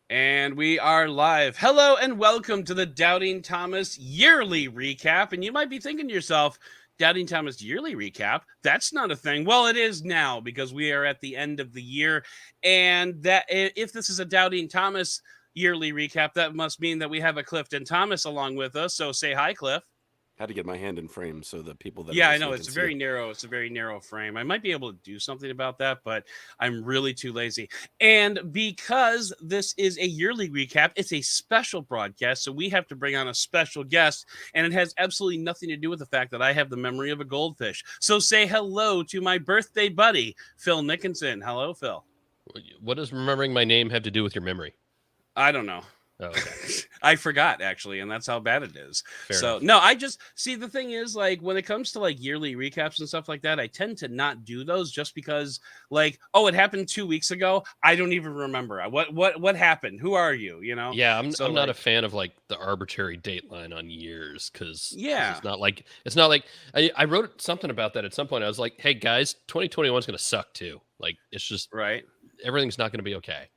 And we are live. Hello and welcome to the Doubting Thomas yearly recap. And you might be thinking to yourself, Doubting Thomas yearly recap? That's not a thing. Well, it is now because we are at the end of the year. And that if this is a Doubting Thomas yearly recap, that must mean that we have a Clifton Thomas along with us. So say hi, Cliff. Had to get my hand in frame so the people that are Yeah, I know listening can it's see it. very narrow. It's a very narrow frame. I might be able to do something about that, but I'm really too lazy. And because this is a yearly recap, it's a special broadcast, so we have to bring on a special guest, and it has absolutely nothing to do with the fact that I have the memory of a goldfish. So say hello to my birthday buddy, Phil Nickinson. Hello, Phil. What does remembering my name have to do with your memory? I don't know. Oh, okay. I forgot actually, and that's how bad it is. Fair so enough. no, I just see the thing is like when it comes to like yearly recaps and stuff like that, I tend to not do those just because like, oh, it happened 2 weeks ago. I don't even remember what happened. Who are you? You know? Yeah, I'm So I'm not a like, fan of like the arbitrary dateline on years because yeah, it's not like I wrote something about that at some point. I was like, hey guys, 2021 is gonna suck too. Like it's just right. everything's not gonna be okay.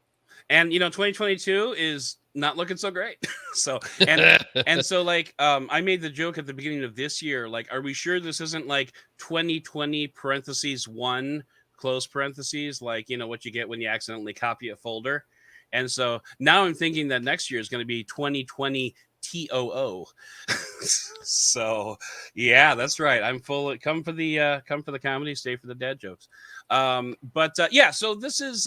And 2022 is not looking so great. so and so like I made the joke at the beginning of this year, like, are we sure this isn't like 2020 parentheses one close parentheses, like what you get when you accidentally copy a folder. And so now I'm thinking that next year is going to be 2020 TOO. so yeah, that's right. I'm full. Come for the comedy, stay for the dad jokes. But yeah, so this is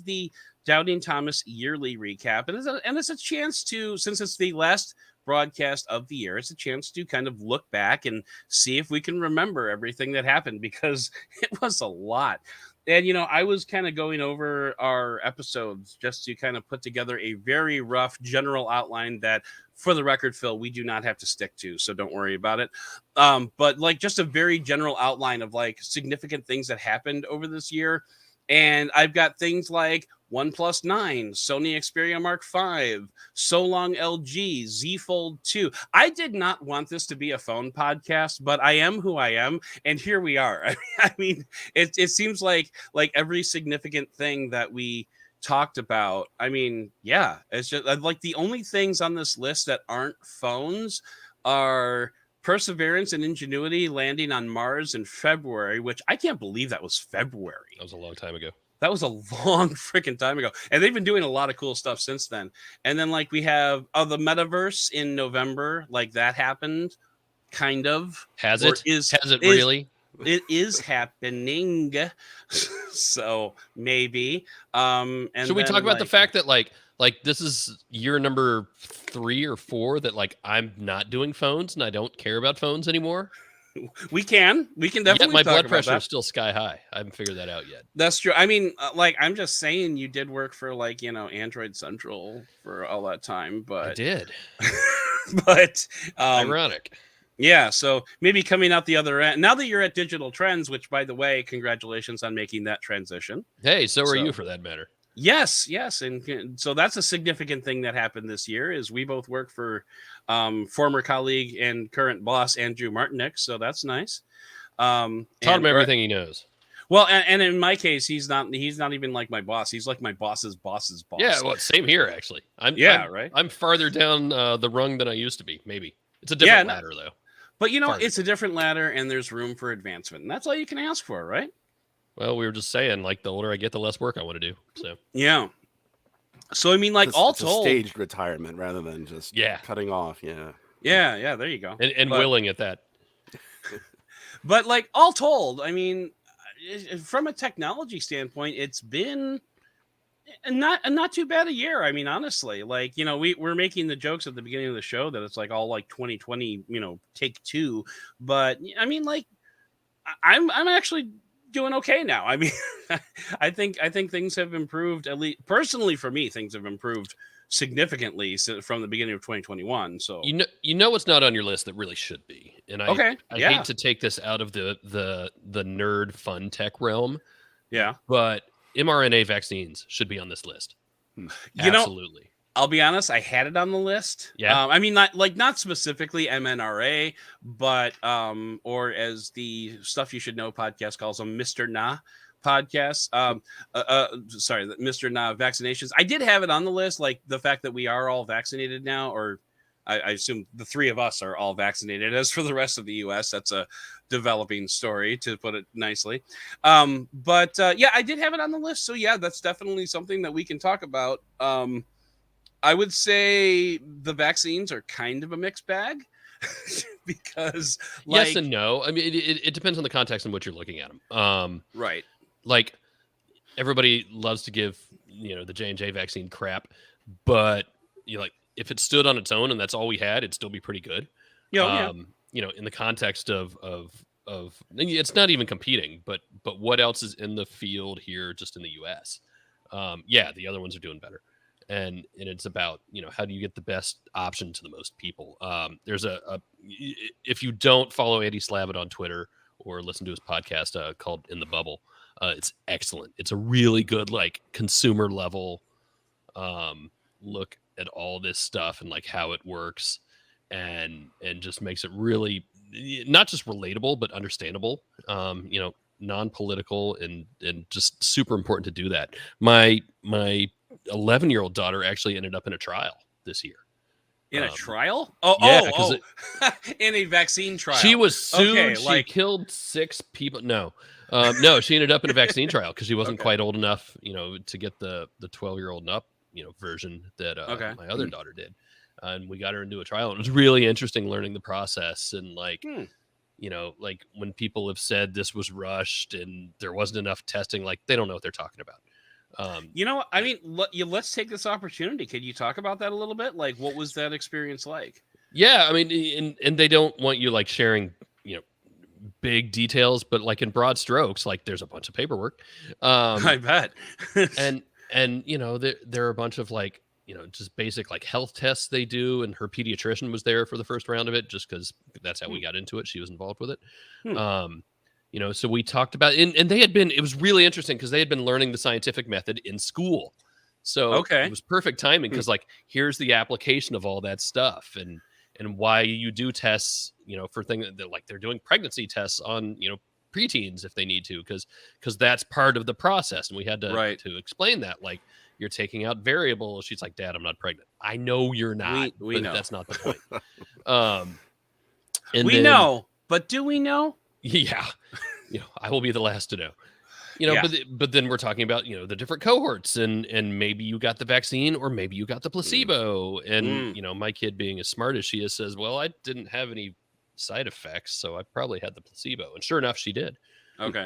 the Doubting Thomas yearly recap, and it's a chance to, since it's the last broadcast of the year, it's a chance to kind of look back and see if we can remember everything that happened because it was a lot. And I was kind of going over our episodes just to kind of put together a very rough general outline that, for the record, Phil, we do not have to stick to, so don't worry about it. But like just a very general outline of like significant things that happened over this year. And I've got things like OnePlus 9, Sony Xperia Mark V, So Long LG, Z Fold 2. I did not want this to be a phone podcast, but I am who I am, and here we are. I mean, it seems like every significant thing that we talked about. I mean, yeah, it's just like the only things on this list that aren't phones are Perseverance and Ingenuity landing on Mars in February, which I can't believe that was February. That was a long time ago. That was a long freaking time ago. And they've been doing a lot of cool stuff since then. And then like we have the metaverse in November, like that happened, kind of. Has Or it? Has it really? It is happening. so maybe. And Should we then, talk about the like, fact that like this is year number 3 or 4 that like I'm not doing phones and I don't care about phones anymore? we can definitely Yet my talk blood about pressure that. is still sky high. I haven't figured that out yet. That's true. I mean, like, I'm just saying you did work for like, Android Central for all that time, I but did. but Ironic. yeah, so maybe coming out the other end. Now that you're at Digital Trends, which by the way, congratulations on making that transition. Hey, so are So- you for that matter. Yes, and so that's a significant thing that happened this year is we both work for former colleague and current boss Andrew Martinick, so that's nice. Taught him and- everything he knows. Well, and in my case, he's not even like my boss. He's like my boss's boss's boss. Yeah, well, same here actually. Right. I'm farther down the rung than I used to be. Maybe it's a different ladder though. But Farther. it's a different ladder, and there's room for advancement, and that's all you can ask for, right? Well, we were just saying, like, the older I get, the less work I want to do. So Yeah. So I mean, like, It's, all it's a told, staged retirement rather than just Yeah. cutting off. Yeah. yeah, there you go. and But- willing at that. But like all told, I mean, from a technology standpoint, it's been not too bad a year. I mean, honestly, like we're making the jokes at the beginning of the show that it's like all like 2020, take two. But I mean, like, I'm actually doing okay now. I mean, I think things have improved. At least personally for me, things have improved significantly from the beginning of 2021. So You know what's not on your list that really should be, and I hate to take this out of the nerd fun tech realm, yeah. but mRNA vaccines should be on this list. You know, Absolutely. I'll be honest, I had it on the list. Yeah. I mean, not specifically MNRA, but or as the Stuff You Should Know podcast calls them, Mr. Nah podcasts. Sorry, Mr. Vaccinations. I did have it on the list, like the fact that we are all vaccinated now, or I assume the three of us are all vaccinated. As for the rest of the U.S., that's a developing story, to put it nicely. But yeah, I did have it on the list. So yeah, that's definitely something that we can talk about. I would say the vaccines are kind of a mixed bag because, like, yes and no. I mean, it depends on the context in which you're looking at them. right. Like everybody loves to give the J&J vaccine crap, but like if it stood on its own and that's all we had, it'd still be pretty good. Yeah. In the context of it's not even competing, but what else is in the field here just in the US? Yeah, the other ones are doing better. And it's about, how do you get the best option to the most people? There's if you don't follow Andy Slavitt on Twitter or listen to his podcast called In the Bubble, it's excellent. It's a really good, like, consumer level look at all this stuff and like how it works, and just makes it really not just relatable but understandable. Non-political and just super important to do that. My 11-year-old daughter actually ended up in a trial this year. In a trial? In a vaccine trial. She was sued. Okay, she killed 6 people. No, she ended up in a vaccine trial because she wasn't quite old enough, to get the 12-year-old and up, version that my other daughter did. And we got her into a trial. And it was really interesting learning the process and like, like when people have said this was rushed and there wasn't enough testing, like they don't know what they're talking about. I mean, let's take this opportunity. Can you talk about that a little bit? Like, what was that experience like? Yeah, I mean, and they don't want you like sharing, big details, but like in broad strokes, like there's a bunch of paperwork. I bet. and there are a bunch of like, just basic like health tests they do. And her pediatrician was there for the first round of it, just because that's how we got into it. She was involved with it. So we talked about it, and it was really interesting because they had been learning the scientific method in school. So it was perfect timing because like, here's the application of all that stuff and why you do tests, for things that like they're doing pregnancy tests on, preteens if they need to, because that's part of the process. And we had to explain that, like, you're taking out variables. She's like, Dad, I'm not pregnant. I know you're not. We know. That's not the point. We know, but do we know? Yeah. I will be the last to know. But then we're talking about, the different cohorts and maybe you got the vaccine or maybe you got the placebo. And, my kid being as smart as she is says, well, I didn't have any side effects, so I probably had the placebo. And sure enough, she did. Okay.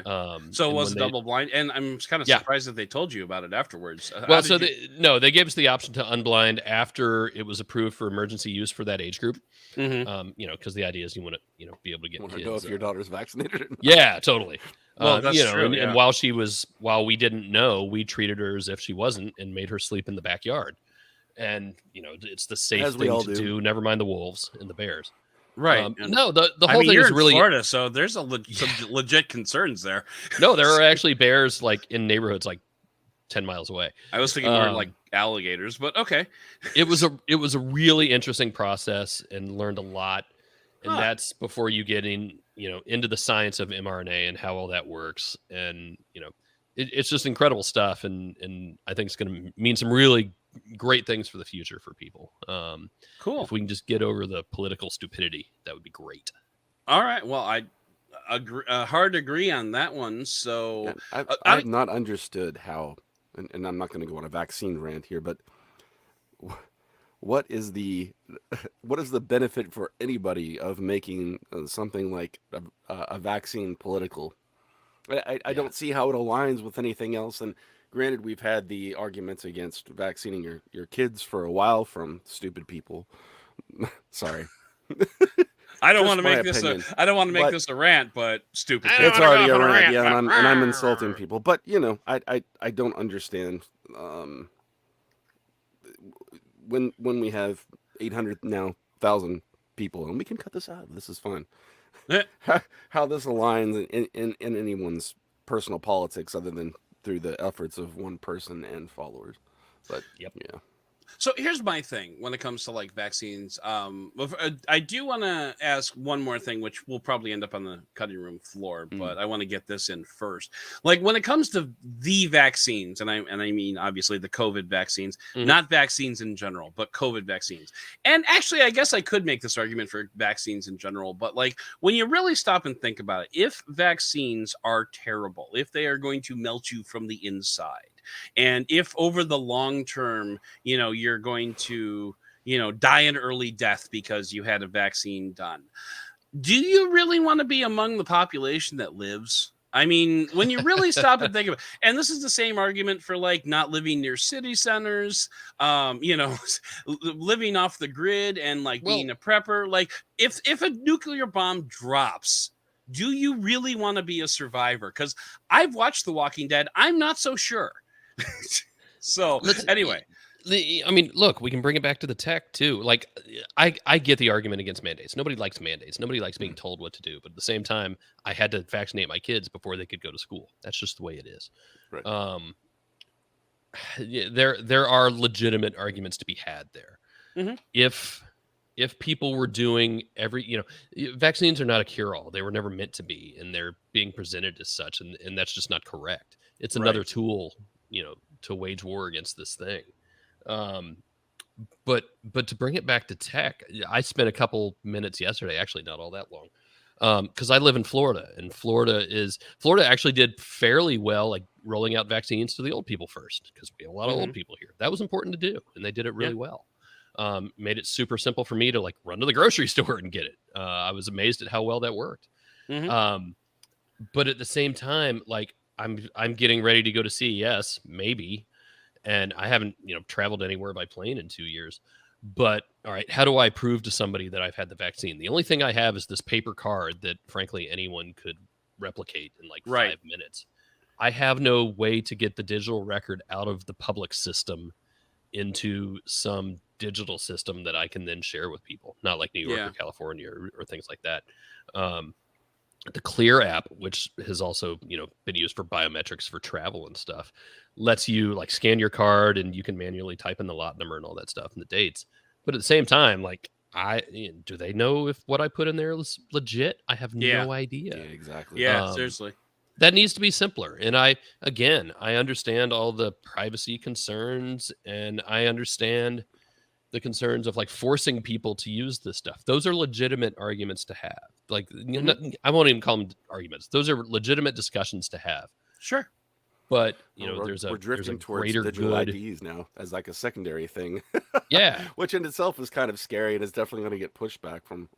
So it was double blind, and I'm kind of surprised that they told you about it afterwards. Well, so they gave us the option to unblind after it was approved for emergency use for that age group. Because the idea is you want to, be able to get kids. Know if your daughter's vaccinated or not. Yeah, totally. Well, that's true. And while we didn't know, we treated her as if she wasn't and made her sleep in the backyard. And it's the safe thing to do. Never mind the wolves and the bears. Right. No, the whole thing you're is in really Florida, so there's some legit concerns there. No, there are actually bears like in neighborhoods like 10 miles away. I was thinking more like alligators, but okay. It was a really interesting process and learned a lot. And that's before you get into the science of mRNA and how all that works. And it's just incredible stuff. And I think it's going to mean some really great things for the future for people. Cool. If we can just get over the political stupidity, that would be great. All right. Well, I agree, hard to agree on that one. So I've not understood how, and I'm not going to go on a vaccine rant here, but what is the benefit for anybody of making something like a vaccine political? I don't see how it aligns with anything else. And granted, we've had the arguments against vaccinating your kids for a while from stupid people. Sorry. I don't want to make this this a rant, but stupid. It's already a rant, yeah, and I'm insulting people. But I don't understand when we have 800,000 people, and we can cut this out. This is fine. How this aligns in anyone's personal politics, other than through the efforts of one person and followers. But yeah. So here's my thing when it comes to like vaccines. I do want to ask one more thing, which will probably end up on the cutting room floor, but I want to get this in first. Like when it comes to the vaccines, and I mean obviously the COVID vaccines, not vaccines in general, but COVID vaccines. And actually, I guess I could make this argument for vaccines in general, but like when you really stop and think about it, if vaccines are terrible, if they are going to melt you from the inside, and if over the long term, you're going to, die an early death because you had a vaccine done, do you really want to be among the population that lives? I mean, when you really stop and think about it, and this is the same argument for like not living near city centers, living off the grid and like being a prepper. Like if a nuclear bomb drops, do you really want to be a survivor? Because I've watched The Walking Dead. I'm not so sure. So anyway, I mean, look, we can bring it back to the tech too. Like, I get the argument against mandates. Nobody likes mandates. Nobody likes being told what to do. But at the same time, I had to vaccinate my kids before they could go to school. That's just the way it is. Right. There are legitimate arguments to be had there. If people were doing vaccines are not a cure-all. They were never meant to be, and they're being presented as such, and that's just not correct. It's another tool, to wage war against this thing. But to bring it back to tech, I spent a couple minutes yesterday, actually not all that long, because I live in Florida, and Florida actually did fairly well, like rolling out vaccines to the old people first, because we have a lot of old people here. That was important to do, and they did it really well. Made it super simple for me to like run to the grocery store and get it. I was amazed at how well that worked. But at the same time, like I'm getting ready to go to CES, maybe, and I haven't, traveled anywhere by plane in 2 years. But all right, how do I prove to somebody that I've had the vaccine? The only thing I have is this paper card that, frankly, anyone could replicate in like 5 minutes. I have no way to get the digital record out of the public system into some digital system that I can then share with people, not like New York or California or things like that. The Clear app, which has also, been used for biometrics for travel and stuff, lets you like scan your card and you can manually type in the lot number and all that stuff and the dates. But at the same time, like do they know if what I put in there is legit? I have no idea. Yeah, exactly. Yeah, seriously. That needs to be simpler. And I understand all the privacy concerns, and I understand the concerns of like forcing people to use this stuff. Those are legitimate arguments to have. Like, I won't even call them arguments. Those are legitimate discussions to have. Sure. But we're drifting towards greater digital good. IDs now as like a secondary thing. Yeah, which in itself is kind of scary, and is definitely going to get pushback from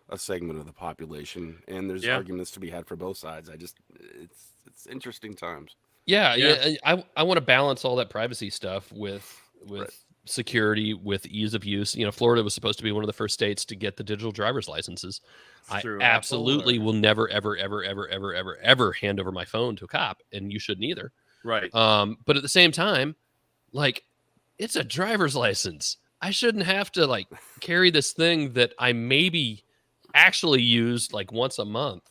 a segment of the population. And there's arguments to be had for both sides. It's interesting times. Yeah. I want to balance all that privacy stuff with security, with ease of use. Florida was supposed to be one of the first states to get the digital driver's licenses. I absolutely will never, ever, ever, ever, ever, ever, ever hand over my phone to a cop, and you shouldn't either. Right. But at the same time, like, it's a driver's license. I shouldn't have to like carry this thing that I maybe actually use like once a month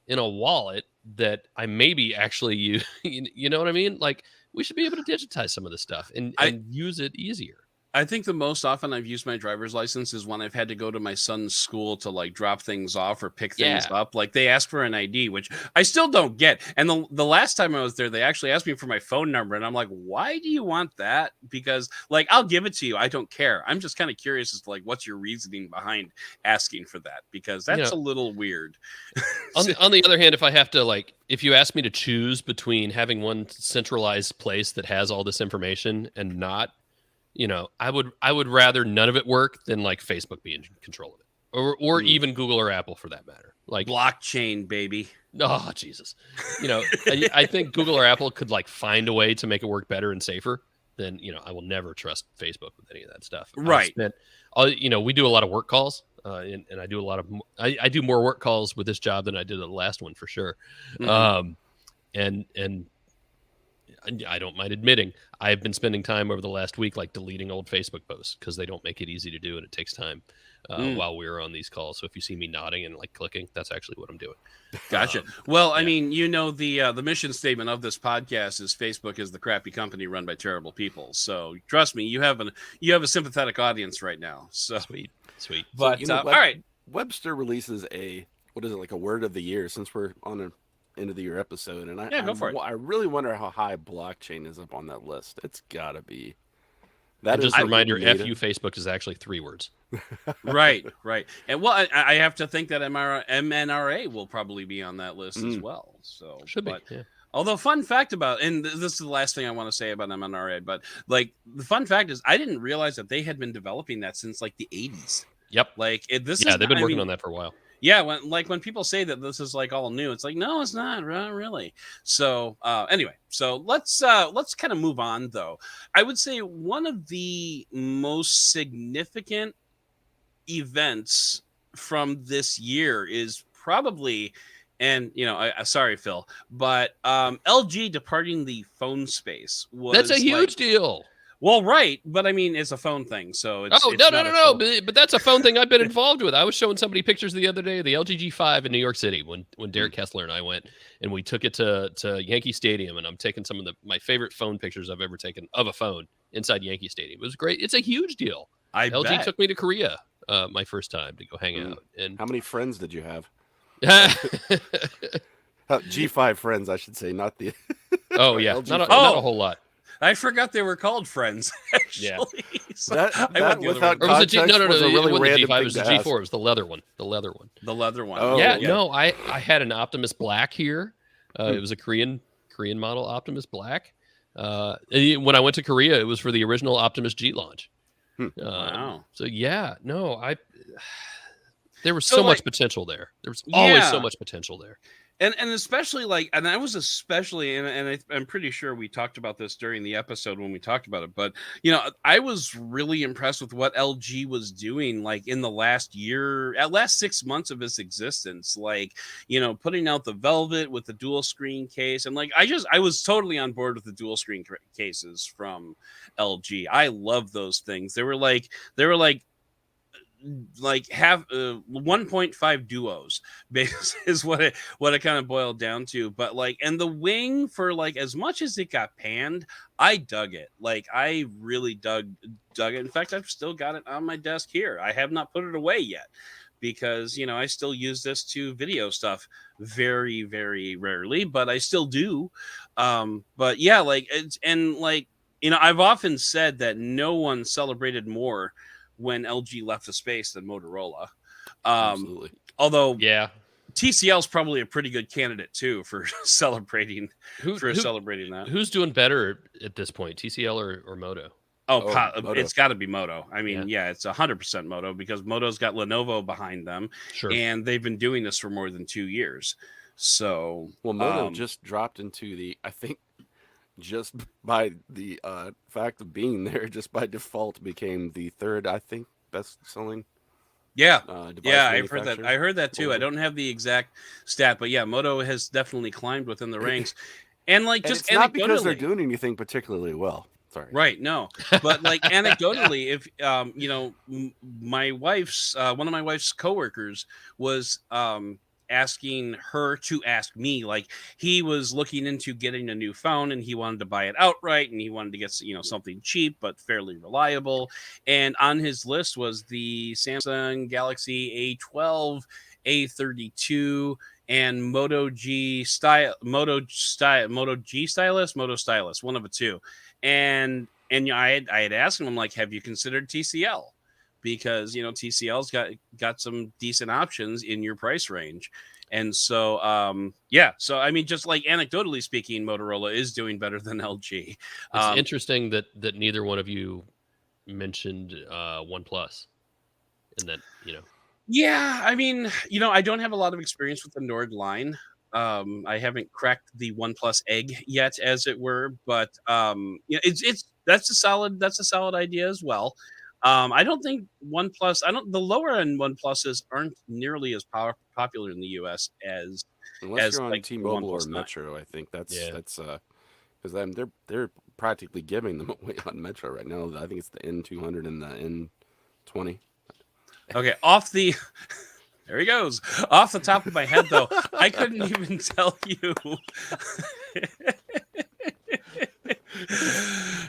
in a wallet that I maybe actually use. You know what I mean? Like, we should be able to digitize some of this stuff and use it easier. I think the most often I've used my driver's license is when I've had to go to my son's school to like drop things off or pick things up. Like they ask for an ID, which I still don't get. And the last time I was there, they actually asked me for my phone number. And I'm like, why do you want that? Because like, I'll give it to you. I don't care. I'm just kind of curious as to like, what's your reasoning behind asking for that? Because that's a little weird. On the other hand, if you ask me to choose between having one centralized place that has all this information and not, I would rather none of it work than like Facebook be in control of it, or even Google or Apple for that matter. Like blockchain, baby. Oh, Jesus. I think Google or Apple could like find a way to make it work better and safer. Then I will never trust Facebook with any of that stuff. Right. We do a lot of work calls, and I do a lot of I do more work calls with this job than I did the last one for sure. And I don't mind admitting, I've been spending time over the last week like deleting old Facebook posts because they don't make it easy to do and it takes time while we're on these calls. So if you see me nodding and like clicking, that's actually what I'm doing. Gotcha. Well, I mean, the mission statement of this podcast is Facebook is the crappy company run by terrible people. So trust me, you have a sympathetic audience right now. So Sweet. But So, all right. Webster releases a word of the year, since we're on an end of the year episode, and go for it. I really wonder how high blockchain is up on that list. It's gotta be. And just a reminder, what we FU Facebook is actually 3 words. Right. And well, I have to think that MNRA will probably be on that list as well. So Should be. Yeah. Although, fun fact about, and this is the last thing I want to say about MNRA, but like the fun fact is, I didn't realize that they had been developing that since like the 80s. Yep. Like they've been working on that for a while. Yeah, when people say that this is like all new, it's like, no, it's not really. So anyway, so let's kind of move on though. I would say one of the most significant events from this year is probably, and sorry Phil, but LG departing the phone space was that's a huge deal. Well, right, but I mean, it's a phone thing, so it's no. But that's a phone thing I've been involved with. I was showing somebody pictures the other day of the LG G5 in New York City when Derek Kessler and I went, and we took it to Yankee Stadium, and I'm taking some of my favorite phone pictures I've ever taken of a phone inside Yankee Stadium. It was great. It's a huge deal. LG bet. Took me to Korea my first time to go hang out. And how many friends did you have? G5 friends, I should say, not the. Oh yeah, not a whole lot. I forgot they were called friends. Actually, yeah. So that without or was it context no, was a really it wasn't random the G5, thing it was the to G4. ask. It was the leather one. The leather one. Oh, yeah, yeah. no, I had an Optimus Black here. It was a Korean model Optimus Black. When I went to Korea, it was for the original Optimus G launch. Wow. So yeah, no, there was so much potential there. There was always so much potential there. And especially and I was especially, and I'm pretty sure we talked about this during the episode when we talked about it, but I was really impressed with what LG was doing like in the last 6 months of its existence, putting out the Velvet with the dual screen case, and I was totally on board with the dual screen cases from LG. I love those things. They were like have 1.5 duos is what it kind of boiled down to. But and the wing, for as much as it got panned, I dug it. I really dug it. In fact, I've still got it on my desk here. I have not put it away yet because I still use this to video stuff very, very rarely, but I still do. But yeah, I've often said that no one celebrated more when LG left the space than Motorola. Absolutely. Although TCL is probably a pretty good candidate too for celebrating that. Who's doing better at this point, TCL or Moto? Moto. It's got to be Moto. I mean, it's 100% Moto because Moto's got Lenovo behind them, and they've been doing this for more than 2 years. So, Moto just dropped into the, I think, just by the fact of being there, just by default, became the third, I think, best-selling. I've heard that. I heard that too. I don't have the exact stat, but Moto has definitely climbed within the ranks. And just it's not because they're doing anything particularly well. Sorry. Right. No, but anecdotally, if my wife's one of my wife's coworkers was asking her to ask me, he was looking into getting a new phone and he wanted to buy it outright and he wanted to get something cheap but fairly reliable, and on his list was the Samsung Galaxy A12, A32, and Moto G Stylus, one of the two. And I had asked him, I'm like, have you considered TCL? Because TCL's got some decent options in your price range. And so so I mean, just anecdotally speaking, Motorola is doing better than LG. It's interesting that neither one of you mentioned OnePlus, and that Yeah, I mean, I don't have a lot of experience with the Nord line. I haven't cracked the OnePlus egg yet, as it were, but that's a solid idea as well. I don't think OnePlus. The lower end OnePluses aren't nearly as popular in the U.S. as unless you're on like T-Mobile or OnePlus 9. Metro. I think that's because they're practically giving them away on Metro right now. I think it's the N200 and the N20. Okay, there he goes. Off the top of my head, though, I couldn't even tell you.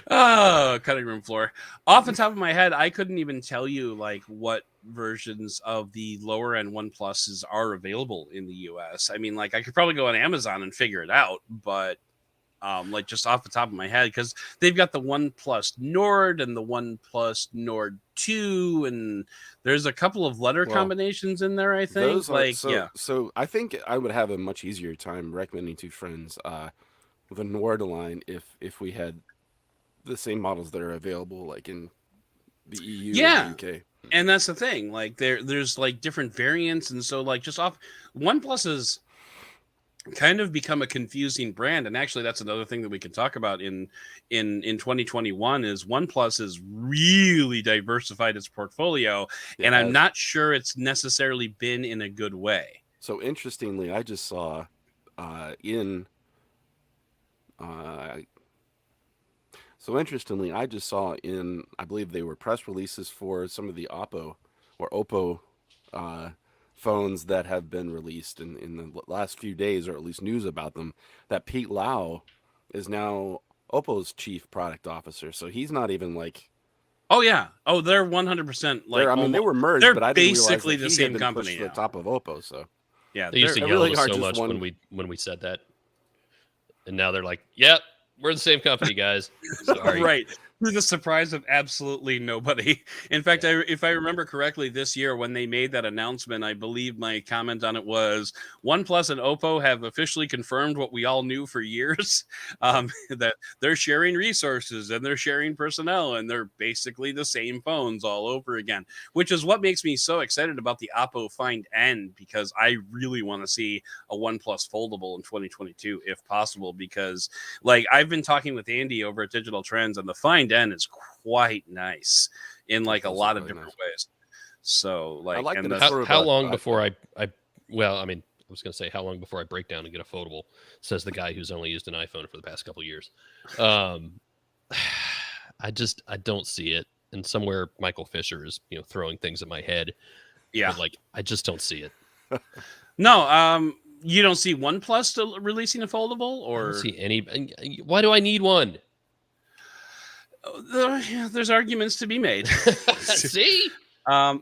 Oh, cutting room floor. Off the top of my head, I couldn't even tell you like what versions of the lower end OnePluses are available in the US. I mean, like I could probably go on Amazon and figure it out, but like just off the top of my head, because they've got the OnePlus Nord and the OnePlus Nord 2, and there's a couple of letter combinations in there, I think. Those are like, so. yeah. So I think I would have a much easier time recommending to friends the Nord line if we had the same models that are available like in the EU Yeah. and the UK. And that's the thing. Like there's like different variants, and so like just off OnePlus is kind of become a confusing brand, and actually that's another thing that we can talk about in 2021 is OnePlus has really diversified its portfolio, and I'm not sure it's necessarily been in a good way. So interestingly, I just saw in I believe they were press releases for some of the Oppo phones that have been released in the last few days, or at least news about them, that Pete Lau is now Oppo's chief product officer. So he's not even like. Oh yeah. Oh, they're 100% like. I mean, they were merged, but I didn't realize that the he same had been company pushed to the top of Oppo. So yeah, they used to yell at us so much when we said that, and now they're like, "Yep, we're the same company, guys." Sorry. Right. To the surprise of absolutely nobody. In fact, if I remember correctly, this year when they made that announcement, I believe my comment on it was OnePlus and Oppo have officially confirmed what we all knew for years, that they're sharing resources and they're sharing personnel and they're basically the same phones all over again, which is what makes me so excited about the Oppo Find N, because I really want to see a OnePlus foldable in 2022 if possible, because like I've been talking with Andy over at Digital Trends, and the Find N is quite nice in like a lot of different ways. So like, I like and how long before I well, I mean, I was going to say how long before I break down and get a foldable, says the guy who's only used an iPhone for the past couple of years. I don't see it. And somewhere Michael Fisher is, throwing things at my head. Yeah. But, like, I just don't see it. No, you don't see OnePlus still releasing a foldable, or I don't see any. Why do I need one? There's arguments to be made. See? I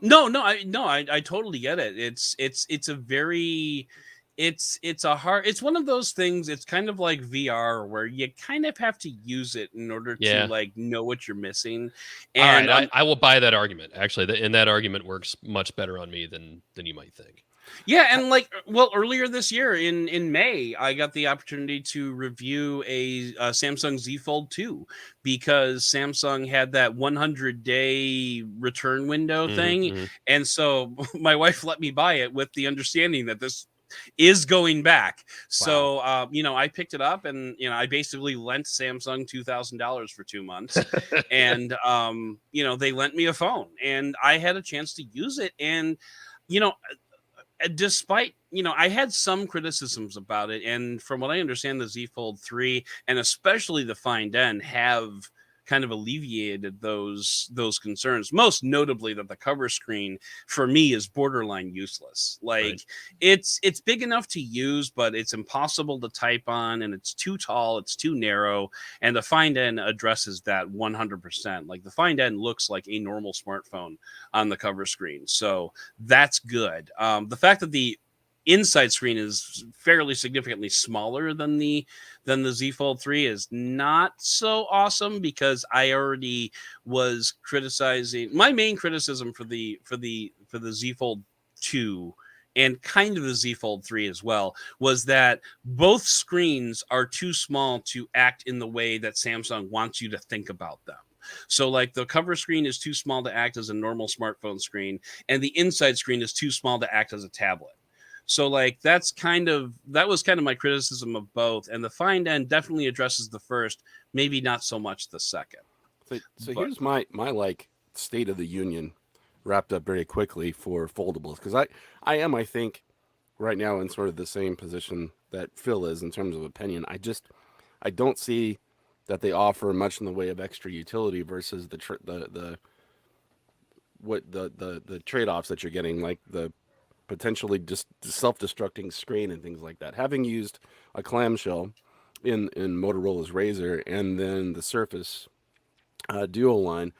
totally get it. It's a very, it's one of those things. It's kind of like VR where you kind of have to use it in order to like know what you're missing. And all right, I will buy that argument. Actually, and that argument works much better on me than you might think. Yeah, and like, well, earlier this year in May, I got the opportunity to review a Samsung Z Fold 2, because Samsung had that 100-day return window thing, and so my wife let me buy it with the understanding that this is going back. So I picked it up, and I basically lent Samsung $2,000 for 2 months, and they lent me a phone, and I had a chance to use it, and despite I had some criticisms about it, and from what I understand, the Z Fold 3 and especially the Find N have kind of alleviated those concerns, most notably that the cover screen for me is borderline useless. Like, it's big enough to use, but it's impossible to type on, and it's too tall, it's too narrow, and the Find N addresses that 100%. Like, the Find N looks like a normal smartphone on the cover screen, so that's good. The fact that the inside screen is fairly significantly smaller than the Z Fold 3 is not so awesome, because I already was criticizing. My main criticism for the Z Fold 2 and kind of the Z Fold 3 as well was that both screens are too small to act in the way that Samsung wants you to think about them. So like, the cover screen is too small to act as a normal smartphone screen, and the inside screen is too small to act as a tablet. So like, that was kind of my criticism of both, and the Find N definitely addresses the first, maybe not so much the second. So here's my like state of the union wrapped up very quickly for foldables, because I think right now in sort of the same position that Phil is in terms of opinion. I don't see that they offer much in the way of extra utility versus the trade-offs that you're getting, like the potentially just self-destructing screen and things like that. Having used a clamshell in Motorola's Razr and then the Surface Duo line,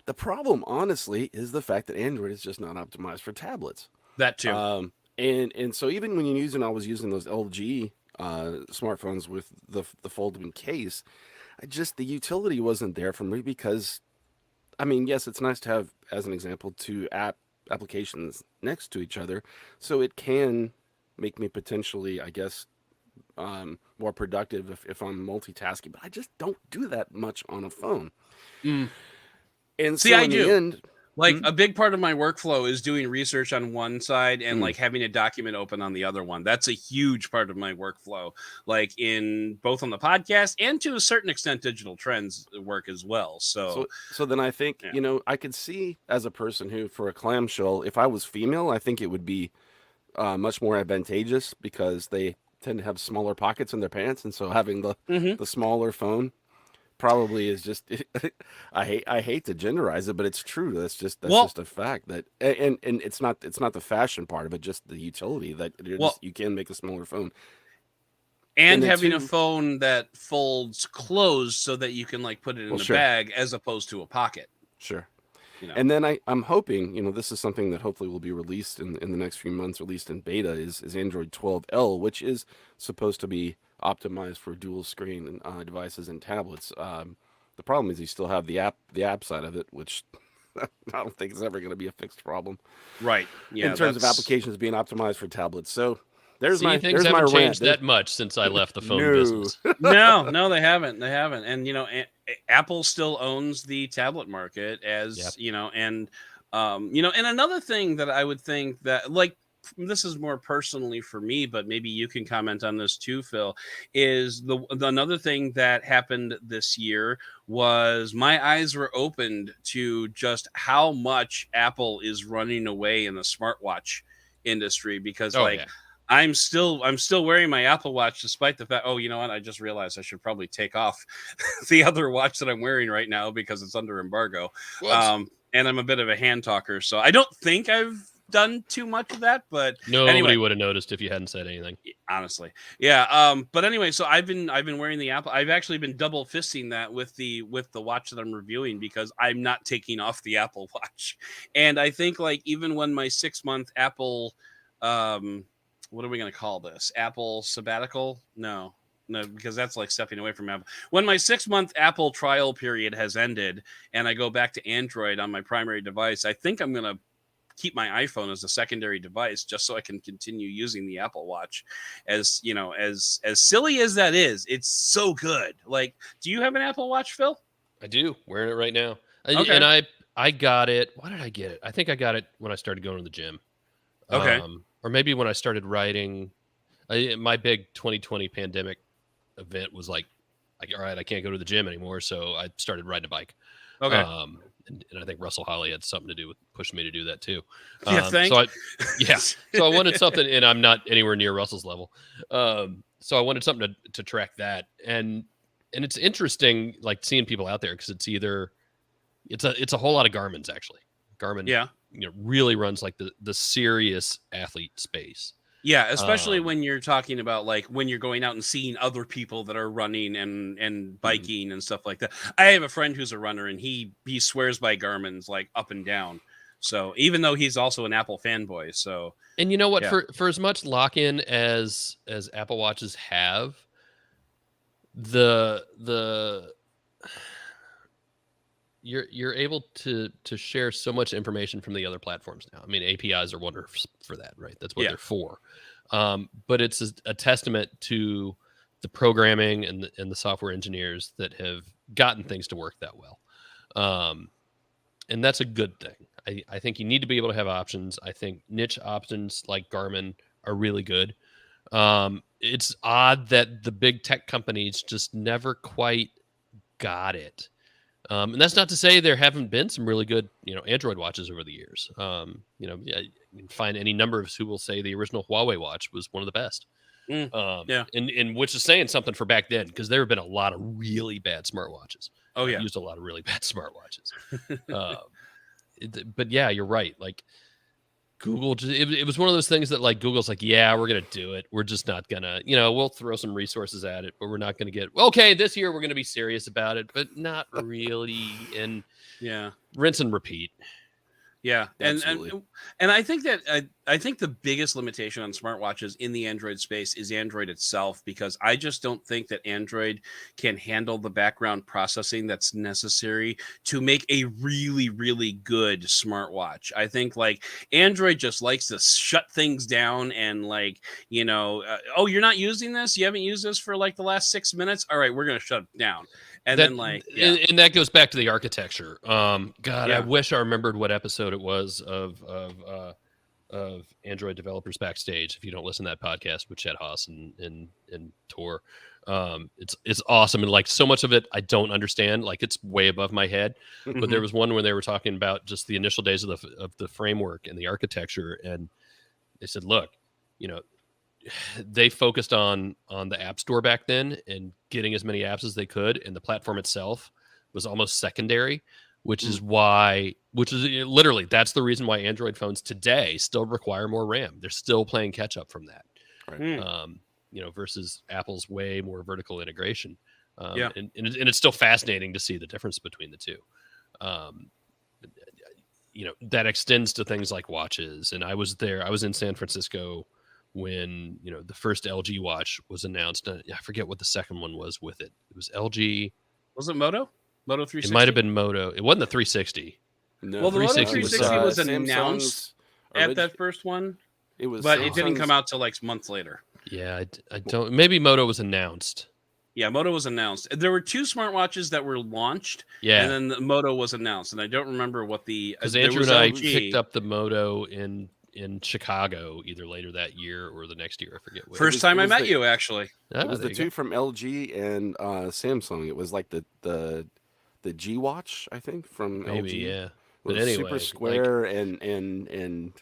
the problem honestly is the fact that Android is just not optimized for tablets. That too. And so even when I was using those LG smartphones with the folding case, the utility wasn't there for me because, I mean, yes, it's nice to have, as an example, two applications next to each other, so it can make me potentially, I guess, more productive if I'm multitasking. But I just don't do that much on a phone. Mm. And See, so I in do. the end, Like a big part of my workflow is doing research on one side and Mm. like having a document open on the other one. That's a huge part of my workflow, like in both on the podcast and to a certain extent digital trends work as well. So then I think, yeah. I could see as a person who, for a clamshell, if I was female, I think it would be much more advantageous because they tend to have smaller pockets in their pants, and so having Mhm. the smaller phone probably is just I hate to genderize it, but it's true. That's Well, just a fact that and it's not the fashion part of it, just the utility that well, you can make a smaller phone. And and then having a two, phone that folds closed so that you can like put it in well, the sure, bag as opposed to a pocket, sure. you know. And then I'm hoping, this is something that hopefully will be released in the next few months, at least in beta, is Android 12L, which is supposed to be optimized for dual screen devices and tablets. The problem is you still have the app side of it, which I don't think is ever going to be a fixed problem Right. in Yeah, terms of that's applications being optimized for tablets. So See, things there's my haven't rant. changed that much since I left the phone No. business. no, they haven't. They haven't. And Apple still owns the tablet market, Yep. as and and another thing that I would think that, like, this is more personally for me, but maybe you can comment on this too, Phil, is the another thing that happened this year was my eyes were opened to just how much Apple is running away in the smartwatch industry, because Oh like yeah. I'm still wearing my Apple Watch despite the fact. Oh, you know what? I just realized I should probably take off the other watch that I'm wearing right now because it's under embargo. Whoops. And I'm a bit of a hand talker, so I don't think I've done too much of that. But Nobody anyway, would have noticed if you hadn't said anything. honestly, yeah. But anyway, so I've been wearing the Apple. I've actually been double fisting that with the watch that I'm reviewing because I'm not taking off the Apple Watch, and I think like even when my 6-month Apple what are we going to call this? Apple sabbatical? No, because that's like stepping away from Apple. When my 6-month Apple trial period has ended and I go back to Android on my primary device, I think I'm going to keep my iPhone as a secondary device just so I can continue using the Apple Watch. As as silly as that is, it's so good. Like, do you have an Apple Watch, Phil? I do, wearing it right now. Okay. And I got it. Why did I get it? I think I got it when I started going to the gym. Okay. Or maybe when I started writing. My big 2020 pandemic event was like, all right, I can't go to the gym anymore, so I started riding a bike. Okay. And I think Russell Holly had something to do with pushing me to do that too. Yeah, thanks. So I wanted something, and I'm not anywhere near Russell's level. So I wanted something to track that, and it's interesting, like seeing people out there, because it's a whole lot of Garmin's actually. Garmin, Yeah. Really runs like the serious athlete space. Yeah, especially when you're talking about like when you're going out and seeing other people that are running and biking and stuff like that. I have a friend who's a runner and he swears by Garmin's like up and down. So even though he's also an Apple fanboy, so and you know what, yeah. for as much lock-in as Apple Watches have, the you're able to share so much information from the other platforms now. I mean, APIs are wonderful for that, right? That's what they're for. But it's a testament to the programming and the software engineers that have gotten things to work that well. And that's a good thing. I think you need to be able to have options. I think niche options like Garmin are really good. It's odd that the big tech companies just never quite got it. And that's not to say there haven't been some really good, Android watches over the years. You can find any number of who will say the original Huawei watch was one of the best. Yeah. And which is saying something for back then, because there have been a lot of really bad smartwatches. Oh, I've yeah. used a lot of really bad smartwatches. But yeah, you're right. Like Google, it was one of those things that like Google's like, yeah, we're gonna do it. We're just not gonna, we'll throw some resources at it, but we're not gonna get okay. This year we're gonna be serious about it, but not really. And Yeah. rinse and repeat. Yeah, Absolutely. and I think that I think the biggest limitation on smartwatches in the Android space is Android itself, because I just don't think that Android can handle the background processing that's necessary to make a really, really good smartwatch. I think like Android just likes to shut things down and like, oh, you're not using this? You haven't used this for like the last 6 minutes? All right, we're going to shut it down. And then like, yeah. And that goes back to the architecture. God, Yeah. I wish I remembered what episode it was of Android Developers Backstage. If you don't listen to that podcast with Chet Haas and Tor, it's awesome. And like so much of it, I don't understand. Like it's way above my head. But there was one where they were talking about just the initial days of the framework and the architecture, and they said, look, they focused on the App Store back then and getting as many apps as they could, and the platform itself was almost secondary, which is literally that's the reason why Android phones today still require more RAM. They're still playing catch up from that, Right. Versus Apple's way more vertical integration. Yeah. And it's still fascinating to see the difference between the two. That extends to things like watches. And I was in San Francisco when the first LG watch was announced. I forget what the second one was with it. It was LG. Was it Moto 360? It might have been Moto. It wasn't the 360. No, Well, the Moto 360 360 was Samsung's announced at that first one, It was, but it didn't Samsung's- come out till like months later. Yeah, I don't. Maybe Moto was announced. Yeah, Moto was announced. There were two smartwatches that were launched, Yeah, and then the Moto was announced, and I don't remember what the because there Andrew was and I LG. picked up the Moto in Chicago either later that year or the next year. I forget. Which. First time it I was met the- you, actually. It was there the you two go. from LG and Samsung. It was like the G Watch, I think, from Maybe, LG. yeah. It But was anyway, super like- square and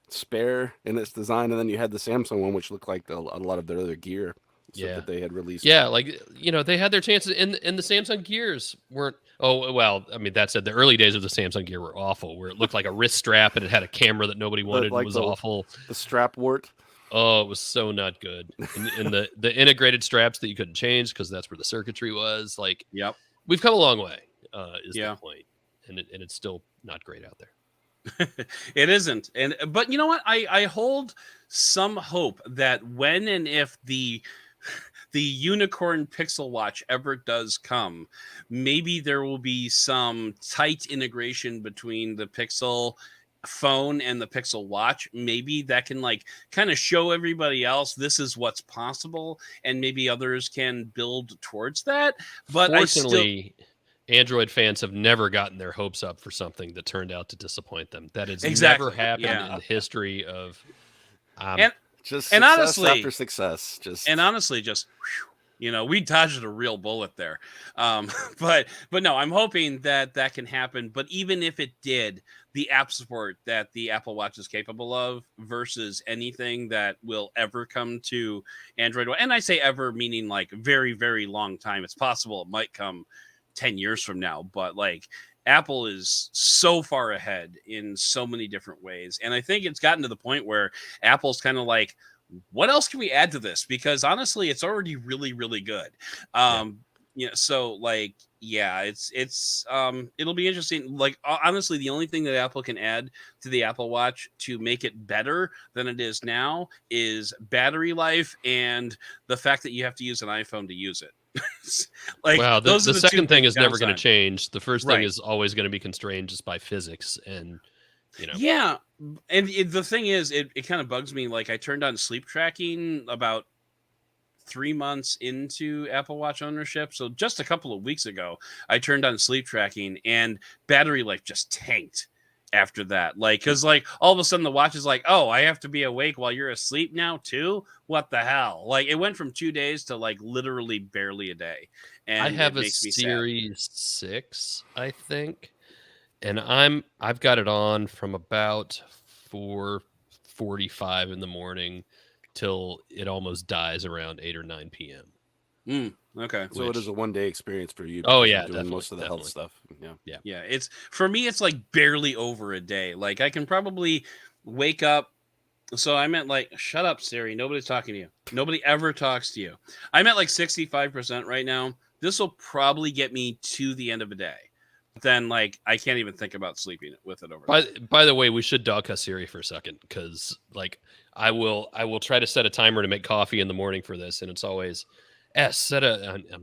spare in its design, and then you had the Samsung one, which looked like a lot of their other gear that they had released. Yeah, like they had their chances, and the Samsung gears weren't. Oh well, I mean that said, the early days of the Samsung gear were awful, where it looked like a wrist strap and it had a camera that nobody wanted. like It was the- awful. The strap wart. Oh, it was so not good. And the integrated straps that you couldn't change because that's where the circuitry was. Like, Yep. we've come a long way. Is Yeah. the point, and it's still not great out there. It isn't, but you know what? I hold some hope that when and if the unicorn Pixel Watch ever does come, maybe there will be some tight integration between the Pixel phone and the Pixel Watch. Maybe that can like kind of show everybody else this is what's possible, and maybe others can build towards that. But Fortunately, Android fans have never gotten their hopes up for something that turned out to dispoint them. That has Exactly, never happened yeah. in the history of. Just And success honestly- after success. Just we dodged a real bullet there. But no, I'm hoping that can happen. But even if it did, the app support that the Apple Watch is capable of versus anything that will ever come to Android, and I say ever meaning like very, very long time. It's possible it might come 10 years from now, but like Apple is so far ahead in so many different ways. And I think it's gotten to the point where Apple's kind of like, what else can we add to this? Because honestly, it's already really, really good. So like, yeah, it's it'll be interesting. Like, honestly, the only thing that Apple can add to the Apple Watch to make it better than it is now is battery life and the fact that you have to use an iPhone to use it. Like, Wow, the those are second two thing big is never going to downsides. change. The first thing Right. is always going to be constrained just by physics, and Yeah, and the thing is, it kind of bugs me. Like, I turned on sleep tracking about 3 months into Apple Watch ownership, so just a couple of weeks ago, I turned on sleep tracking, and battery life just tanked after that. Like, because like all of a sudden the watch is like, oh, I have to be awake while you're asleep now too. What the hell? Like, it went from 2 days to like literally barely a day. And I have it a makes me sad. Series 6, I think, and I've got it on from about 4:45 in the morning till it almost dies around 8 or 9 p.m. Okay. So it is a one-day experience for you. Oh because yeah, you're doing definitely, most of the health stuff. Yeah. Yeah, it's for me. It's like barely over a day. Like I can probably wake up. So I'm at like, shut up, Siri. Nobody's talking to you. Nobody ever talks to you. I'm at like 65% right now. This will probably get me to the end of a day. Then like I can't even think about sleeping with it over. By the way, we should dog cuss Siri for a second, because like I will try to set a timer to make coffee in the morning for this, and it's always I'm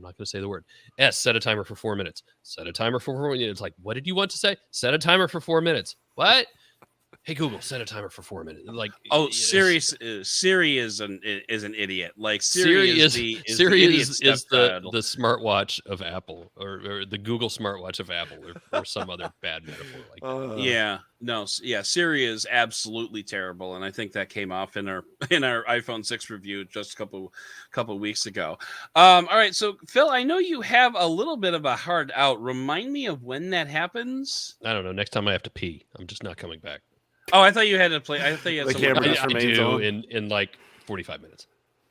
not going to say the word set a timer for 4 minutes. Set a timer for 4 minutes. It's like, what did you want to say? Set a timer for 4 minutes. What? Hey Google, set a timer for 4 minutes. Like, Siri is an idiot. Like Siri is the smartwatch of Apple, or the Google smartwatch of Apple, or some other bad metaphor like that. Siri is absolutely terrible, and I think that came off in our iPhone 6 review just a couple weeks ago. All right, so Phil, I know you have a little bit of a hard out. Remind me of when that happens. I don't know. Next time I have to pee, I'm just not coming back. Oh, I thought you had to play. I thought you had the camera just remains on in like 45 minutes.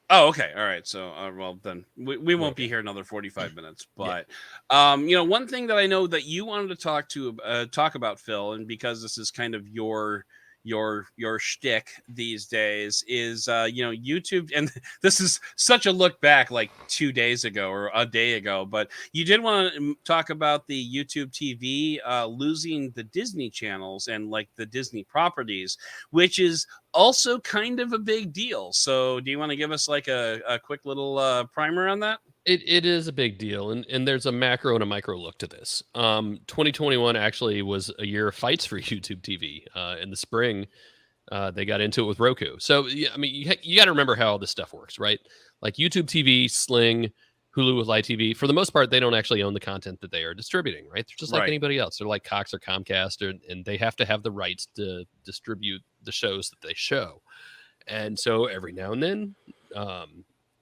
Oh, okay. All right. So, well, then we won't be here another 45 minutes. But, one thing that I know that you wanted to talk about, Phil, and because this is kind of your shtick these days, is YouTube, and this is such a look back like 2 days ago or a day ago, but you did want to talk about the YouTube TV losing the Disney channels and like the Disney properties, which is also kind of a big deal. So do you want to give us like a quick little primer on that? It is a big deal, and there's a macro and a micro look to this. 2021 actually was a year of fights for YouTube TV. In the spring, they got into it with Roku. So, yeah, I mean, you got to remember how all this stuff works, right? Like YouTube TV, Sling, Hulu with Live TV, for the most part, they don't actually own the content that they are distributing, right? They're just like anybody else. They're like Cox or Comcast, and they have to have the rights to distribute the shows that they show. And so every now and then,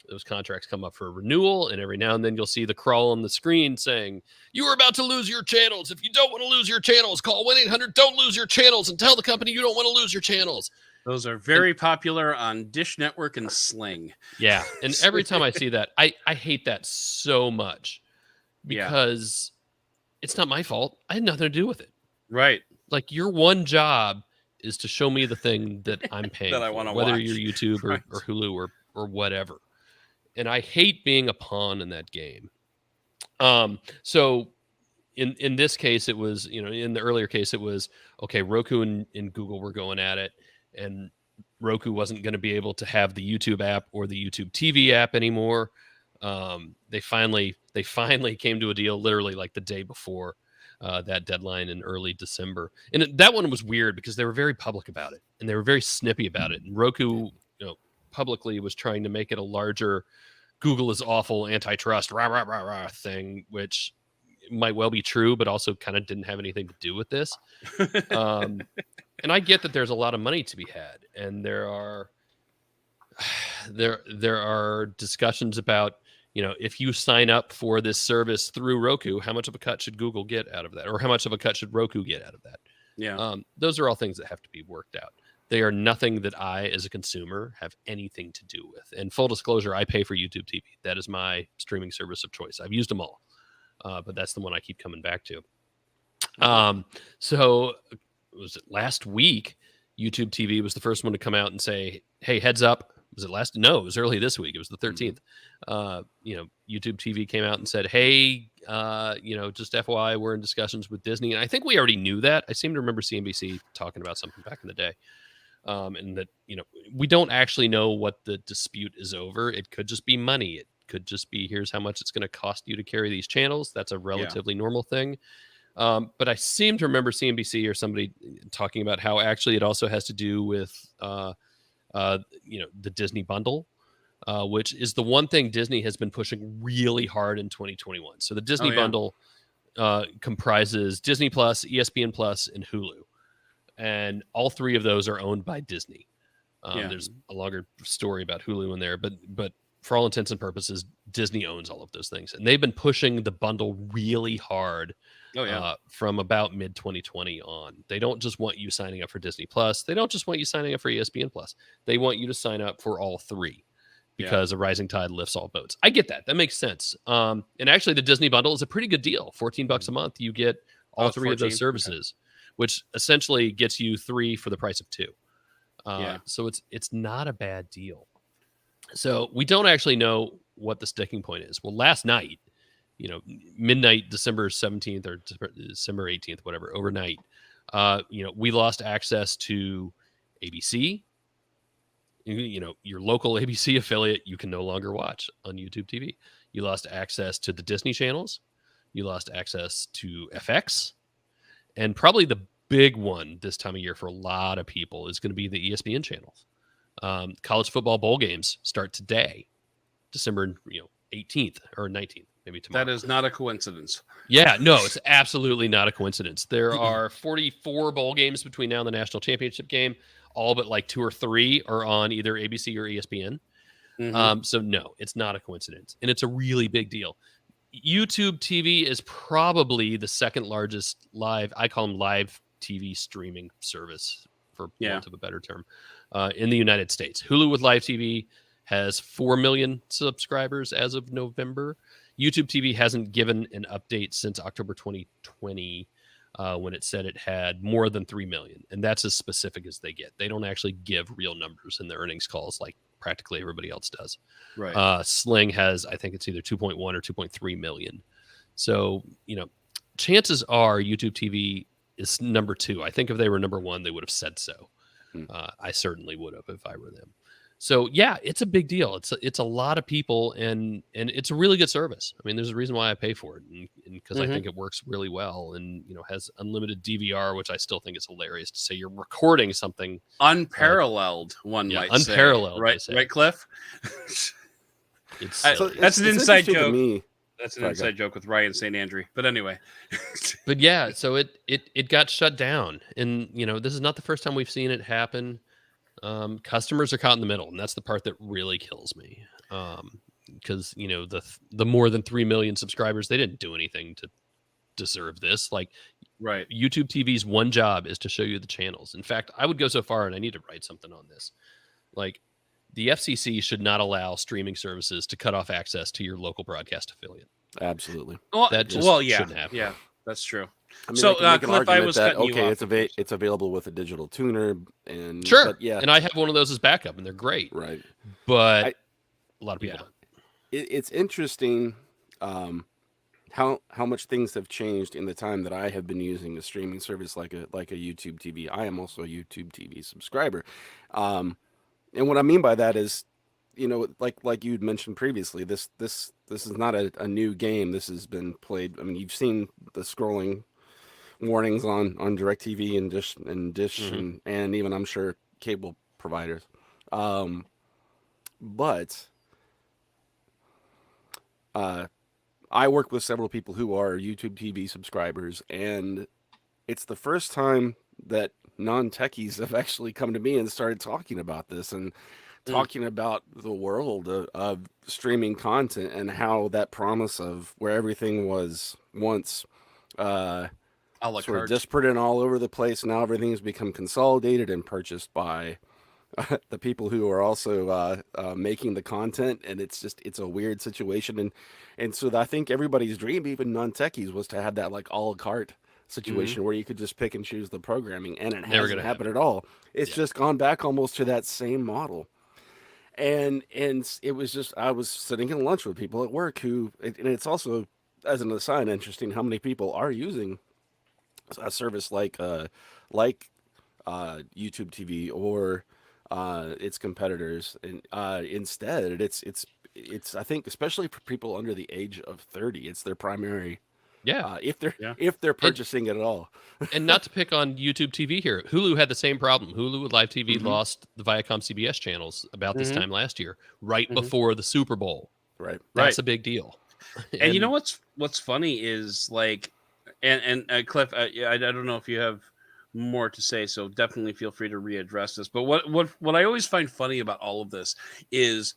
those contracts come up for renewal, and every now and then you'll see the crawl on the screen saying, you are about to lose your channels. If you don't want to lose your channels, call 1-800-DON'T LOSE YOUR CHANNELS and tell the company you don't want to lose your channels. Those are very popular on Dish Network and Sling. Yeah, and every time I see that, I hate that so much, because it's not my fault. I had nothing to do with it. Right. Like, your one job is to show me the thing that I'm paying that I for, want to whether watch. you're YouTube or Hulu or whatever. And I hate being a pawn in that game. So in this case, it was, in the earlier case, it was, okay, Roku and Google were going at it, and Roku wasn't going to be able to have the YouTube app or the YouTube TV app anymore. They finally came to a deal literally like the day before that deadline in early December. And that one was weird because they were very public about it, and they were very snippy about it. And Roku, publicly was trying to make it a larger Google is awful antitrust rah, rah, rah, rah thing, which might well be true, but also kind of didn't have anything to do with this. And I get that there's a lot of money to be had, and there are discussions about, if you sign up for this service through Roku, how much of a cut should Google get out of that, or how much of a cut should Roku get out of that? Yeah. Those are all things that have to be worked out. They are nothing that I, as a consumer, have anything to do with. And full disclosure, I pay for YouTube TV. That is my streaming service of choice. I've used them all, but that's the one I keep coming back to. So was it last week? YouTube TV was the first one to come out and say, "Hey, heads up." Was it last? No, it was early this week. It was the 13th. YouTube TV came out and said, "Hey, just FYI, we're in discussions with Disney." And I think we already knew that. I seem to remember CNBC talking about something back in the day. And that, we don't actually know what the dispute is over. It could just be money. It could just be, here's how much it's going to cost you to carry these channels. That's a relatively normal thing. But I seem to remember CNBC or somebody talking about how actually it also has to do with, the Disney bundle, which is the one thing Disney has been pushing really hard in 2021. So the Disney bundle comprises Disney Plus, ESPN Plus, and Hulu. And all three of those are owned by Disney. There's a longer story about Hulu in there, but for all intents and purposes, Disney owns all of those things. And they've been pushing the bundle really hard Oh yeah. From about mid 2020 on. They don't just want you signing up for Disney Plus. They don't just want you signing up for ESPN Plus. They want you to sign up for all three because a rising tide lifts all boats. I get that. That makes sense. And actually, the Disney bundle is a pretty good deal. $14 a month, you get all three of those services, which essentially gets you 3 for the price of 2. So it's not a bad deal. So we don't actually know what the sticking point is. Well, last night, midnight, December 17th or December 18th, whatever, overnight, we lost access to ABC. Your local ABC affiliate, you can no longer watch on YouTube TV. You lost access to the Disney channels. You lost access to FX. And probably the big one this time of year for a lot of people is going to be the ESPN channels. College football bowl games start today, December 18th or 19th, maybe tomorrow. That is not a coincidence. Yeah, no, it's absolutely not a coincidence. There are 44 bowl games between now and the national championship game. All but like 2 or 3 are on either ABC or ESPN. So no, it's not a coincidence. And it's a really big deal. YouTube TV is probably the second largest I call them live TV streaming service, for want of a better term, in the United States. Hulu with live TV has 4 million subscribers as of November. YouTube TV hasn't given an update since October 2020 when it said it had more than 3 million. And that's as specific as they get. They don't actually give real numbers in the earnings calls like practically everybody else does. Right. Sling has, I think it's either 2.1 or 2.3 million. So, chances are YouTube TV is number 2. I think if they were number 1, they would have said so. I certainly would have if I were them. So yeah, it's a big deal. It's a lot of people, and it's a really good service. I mean, there's a reason why I pay for it, and because I think it works really well, and has unlimited DVR, which I still think is hilarious to say you're recording something unparalleled. One might unparalleled, say. Right, Cliff? That's an inside joke. That's an inside joke with Ryan St. Andrew. But anyway. But yeah, so it got shut down, and this is not the first time we've seen it happen. Customers are caught in the middle, and that's the part that really kills me. Because the more than 3 million subscribers, they didn't do anything to deserve this. Like, right, YouTube TV's one job is to show you the channels. In fact, I would go so far, and I need to write something on this. Like, the FCC should not allow streaming services to cut off access to your local broadcast affiliate. Absolutely. Well, that just shouldn't happen. Yeah, that's true. I mean, so, Cliff, I was cutting you off. It's available with a digital tuner, and sure, and I have one of those as backup, and they're great. Right, but a lot of people don't. It's interesting how much things have changed in the time that I have been using a streaming service like a YouTube TV. I am also a YouTube TV subscriber, and what I mean by that is, like you'd mentioned previously, this is not a new game. This has been played. I mean, you've seen the scrolling warnings on DirecTV and Dish and even, I'm sure, cable providers. But I work with several people who are YouTube TV subscribers, and it's the first time that non-techies have actually come to me and started talking about this and talking about the world of streaming content and how that promise of where everything was once sort of disparate and all over the place. Now everything has become consolidated and purchased by the people who are also making the content, and it's a weird situation. And so I think everybody's dream, even non-techies, was to have that like a la carte situation where you could just pick and choose the programming, and it hasn't happened at all. It's just gone back almost to that same model. And it was just, I was sitting in lunch with people at work and it's also, as an aside, interesting how many people are using a service like YouTube TV or its competitors, and instead it's I think, especially for people under the age of 30, it's their primary. If they're purchasing it at all. And not to pick on YouTube TV here, Hulu had the same problem. Hulu with live TV lost the Viacom CBS channels about this time last year, right before the Super Bowl. Right, that's a big deal. And you know what's funny is like, and Cliff, I don't know if you have more to say, so definitely feel free to readdress this. But what I always find funny about all of this is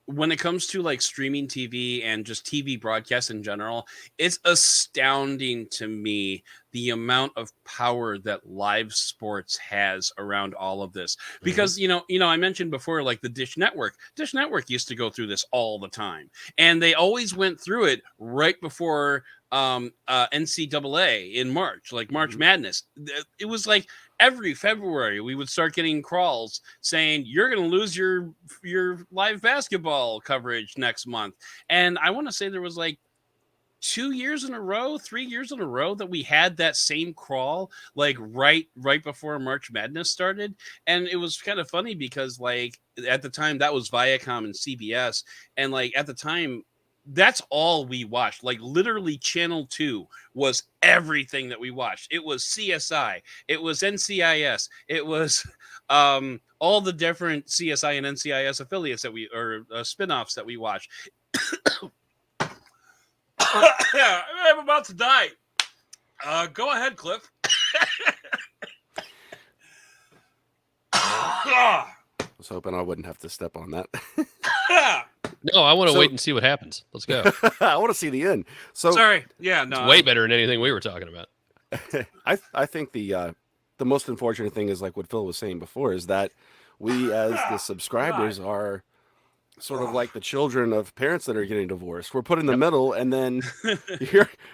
when it comes to like streaming TV and just TV broadcasts in general, it's astounding to me the amount of power that live sports has around all of this. Because I mentioned before, like the Dish Network. Dish Network used to go through this all the time, and they always went through it right before NCAA in March, like March Madness. It was like every February we would start getting crawls saying you're going to lose your live basketball coverage next month. And I want to say there was like 3 years in a row that we had that same crawl, like right before March Madness started. And it was kind of funny because like at the time that was Viacom and CBS, and like at the time that's all we watched. Like literally Channel 2 was everything that we watched. It was CSI, it was NCIS, it was all the different CSI and NCIS affiliates that we or spin-offs that we watched. I'm about to die. Go ahead, Cliff. I was hoping I wouldn't have to step on that. No, I want to wait and see what happens. Let's go. I want to see the end. So sorry. Yeah, no. It's way better than anything we were talking about. I think the most unfortunate thing is like what Phil was saying before is that we as the subscribers are sort of like the children of parents that are getting divorced. We're put in the middle, and then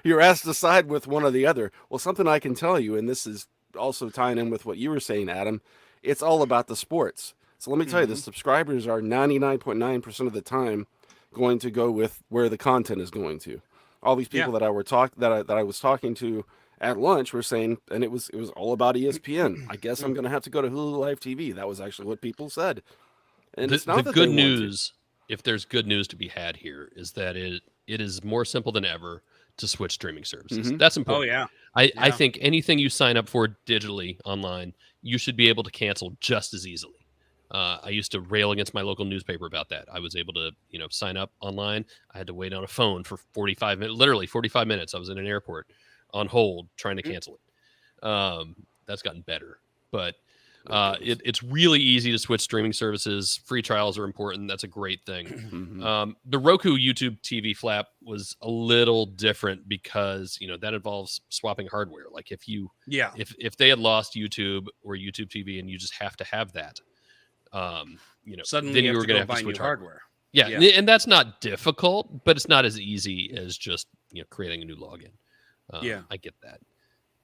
you're asked to side with one or the other. Well, something I can tell you, and this is also tying in with what you were saying, Adam, it's all about the sports. So let me tell you, the subscribers are 99.9% of the time going to go with where the content is going to. All these people that I was talking to at lunch were saying, and it was all about ESPN. I guess I'm going to have to go to Hulu Live TV. That was actually what people said. And it's not the good news, if there's good news to be had here, is that it is more simple than ever to switch streaming services. That's important. Oh, yeah. I think anything you sign up for digitally online, you should be able to cancel just as easily. I used to rail against my local newspaper about that. I was able to, sign up online. I had to wait on a phone for 45 minutes, literally 45 minutes. I was in an airport on hold trying to cancel it. That's gotten better, but it's really easy to switch streaming services. Free trials are important. That's a great thing. The Roku YouTube TV flap was a little different because that involves swapping hardware. Like if they had lost YouTube or YouTube TV and you just have to have that, suddenly then you were going to to switch hardware. Yeah, and that's not difficult, but it's not as easy as just creating a new login. I get that.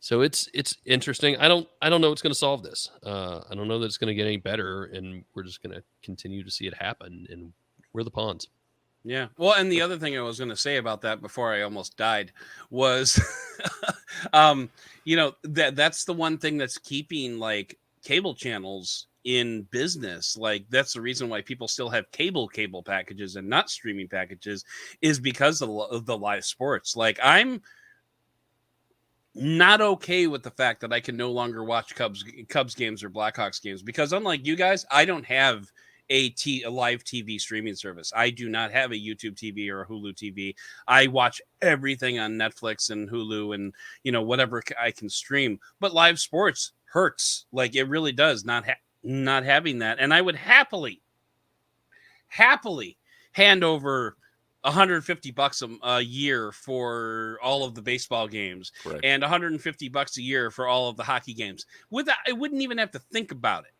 So it's interesting. I don't know what's going to solve this. I don't know that it's going to get any better, and we're just going to continue to see it happen. And we're the pawns. Yeah. Well, and the other thing I was going to say about that before I almost died was, that's the one thing that's keeping like cable channels in business. Like that's the reason why people still have cable packages and not streaming packages, is because of the live sports. Like I'm not okay with the fact that I can no longer watch Cubs games or Blackhawks games, because unlike you guys, I don't have a live TV streaming service. I do not have a YouTube TV or a Hulu TV. I watch everything on Netflix and Hulu and whatever I can stream. But live sports hurts. Like it really does not having that. And I would happily hand over $150 a year for all of the baseball games. Correct. And $150 a year for all of the hockey games. I wouldn't even have to think about it.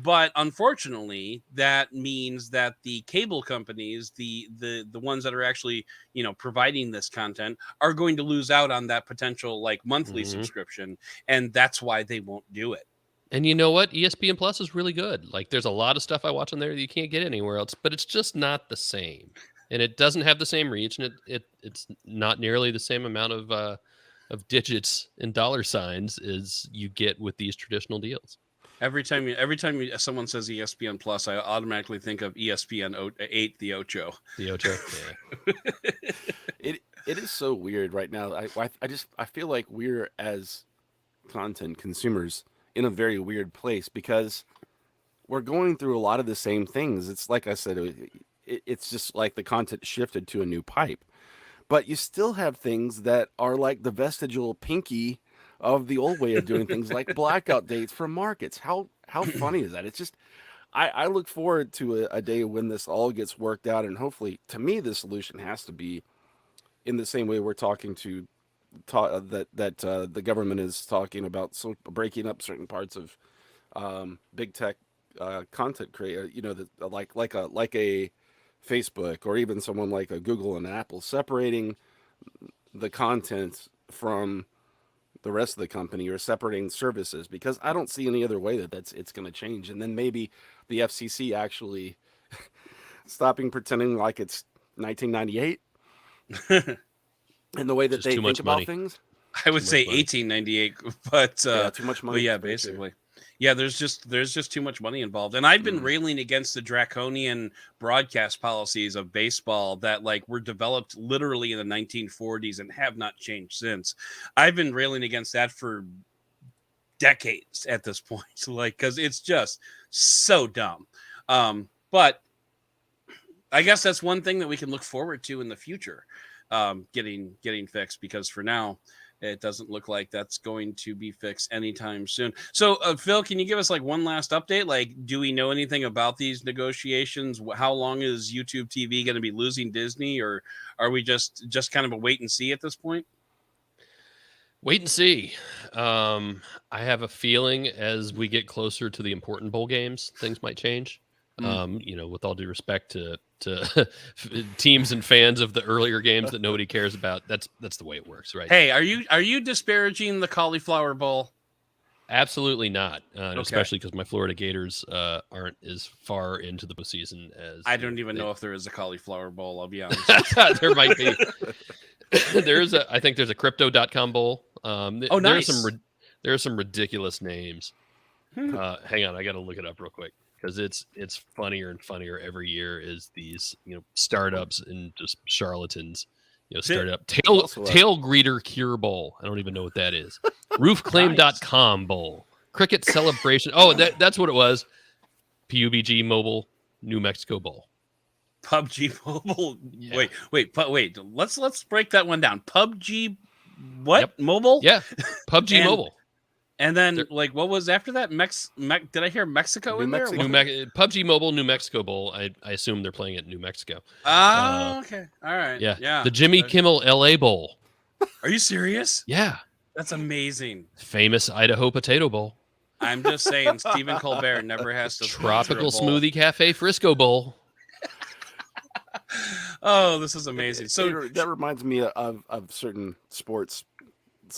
But unfortunately, that means that the cable companies, the ones that are actually, providing this content, are going to lose out on that potential like monthly subscription. And that's why they won't do it. And you know what? ESPN Plus is really good. Like there's a lot of stuff I watch on there that you can't get anywhere else, but it's just not the same. And it doesn't have the same reach, and it's not nearly the same amount of digits and dollar signs as you get with these traditional deals. Every time someone says ESPN Plus, I automatically think of ESPN 8, the Ocho. The Ocho, yeah. It is so weird right now. I feel like we're as content consumers in a very weird place because we're going through a lot of the same things. It's like I said. It's just like the content shifted to a new pipe, but you still have things that are like the vestigial pinky of the old way of doing things, like blackout dates for markets. How funny is that? It's just, I look forward to a day when this all gets worked out, and hopefully, to me, the solution has to be in the same way we're talking to the government is talking about, so breaking up certain parts of big tech content creator, like a Facebook or even someone like a Google and Apple, separating the content from the rest of the company or separating services, because I don't see any other way it's going to change. And then maybe the FCC actually stopping pretending like it's 1998 in the way that Just they too think much about money. things. I would Too say much money. 1898, but Too much money. But yeah, Very true. basically. Yeah, there's just too much money involved. And I've been Mm. railing against the draconian broadcast policies of baseball that like were developed literally in the 1940s and have not changed since. I've been railing against that for decades at this point, like, because it's just so dumb. But I guess that's one thing that we can look forward to in the future, getting fixed, because for now it doesn't look like that's going to be fixed anytime soon. So Phil, can you give us like one last update? Like, do we know anything about these negotiations? How long is YouTube TV going to be losing Disney, or are we just kind of a wait and see at this point? Wait and see. I have a feeling as we get closer to the important bowl games, things might change. With all due respect to teams and fans of the earlier games that nobody cares about, that's the way it works, right? Hey, are you disparaging the Cauliflower Bowl? Absolutely not, Okay. especially because my Florida Gators aren't as far into the postseason as I don't even know if there is a Cauliflower Bowl, I'll be honest. there might be. I think there's a Crypto.com bowl. Nice. There are some ridiculous names. Hmm. Hang on, I got to look it up real quick, because it's funnier and funnier every year as these startups and just charlatans start up. Tail Greeter Cure Bowl. I don't even know what that is. Roofclaim.com Bowl. Cricket Celebration. Oh, that's what it was. PUBG Mobile New Mexico Bowl. PUBG Mobile. Yeah. Wait. Let's break that one down. PUBG what? Yep. Mobile? Yeah. PUBG And- Mobile. And then what was after that? Did I hear Mexico New in there? Mexico. PUBG Mobile New Mexico Bowl. I assume they're playing at New Mexico. Okay. All right. Yeah. The Jimmy Kimmel LA Bowl. Are you serious? Yeah. That's amazing. Famous Idaho Potato Bowl. I'm just saying, Stephen Colbert never has to Tropical sponsor a bowl. Smoothie Cafe Frisco Bowl. Oh, this is amazing. So that reminds me of certain sports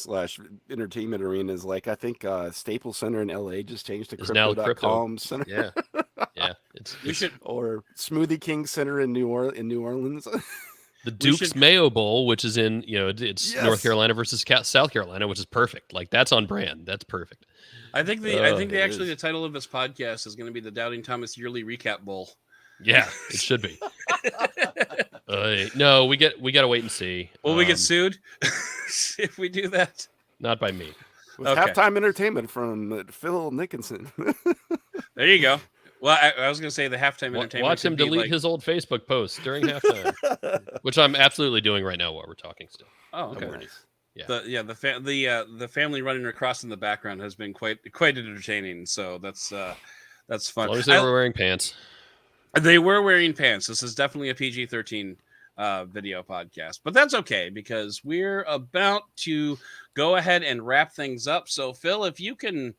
/ entertainment arenas. Like I think Staples Center in LA just changed to It's now Crypto.com Center. Yeah. we should. Or Smoothie King Center in New Orleans. The Duke's Mayo Bowl, which is in, it's Yes. North Carolina versus South Carolina, which is perfect. Like, that's on brand. That's perfect. I think It the is. title of this podcast is going to be the Doubting Thomas Yearly Recap Bowl. Yeah, it should be. No, we got to wait and see. Will we get sued if we do that? Not by me. With Okay. halftime entertainment from Phil Nickinson. There you go. Well, I was going to say the halftime entertainment. Watch him could be delete like- his old Facebook posts during halftime, which I'm absolutely doing right now while we're talking still. Oh, okay. Nice. Yeah. The family running across in the background has been quite entertaining. So that's fun. As long as they were wearing pants. They were wearing pants. This is definitely a PG-13 video podcast, but that's okay because we're about to go ahead and wrap things up. So Phil, if you can,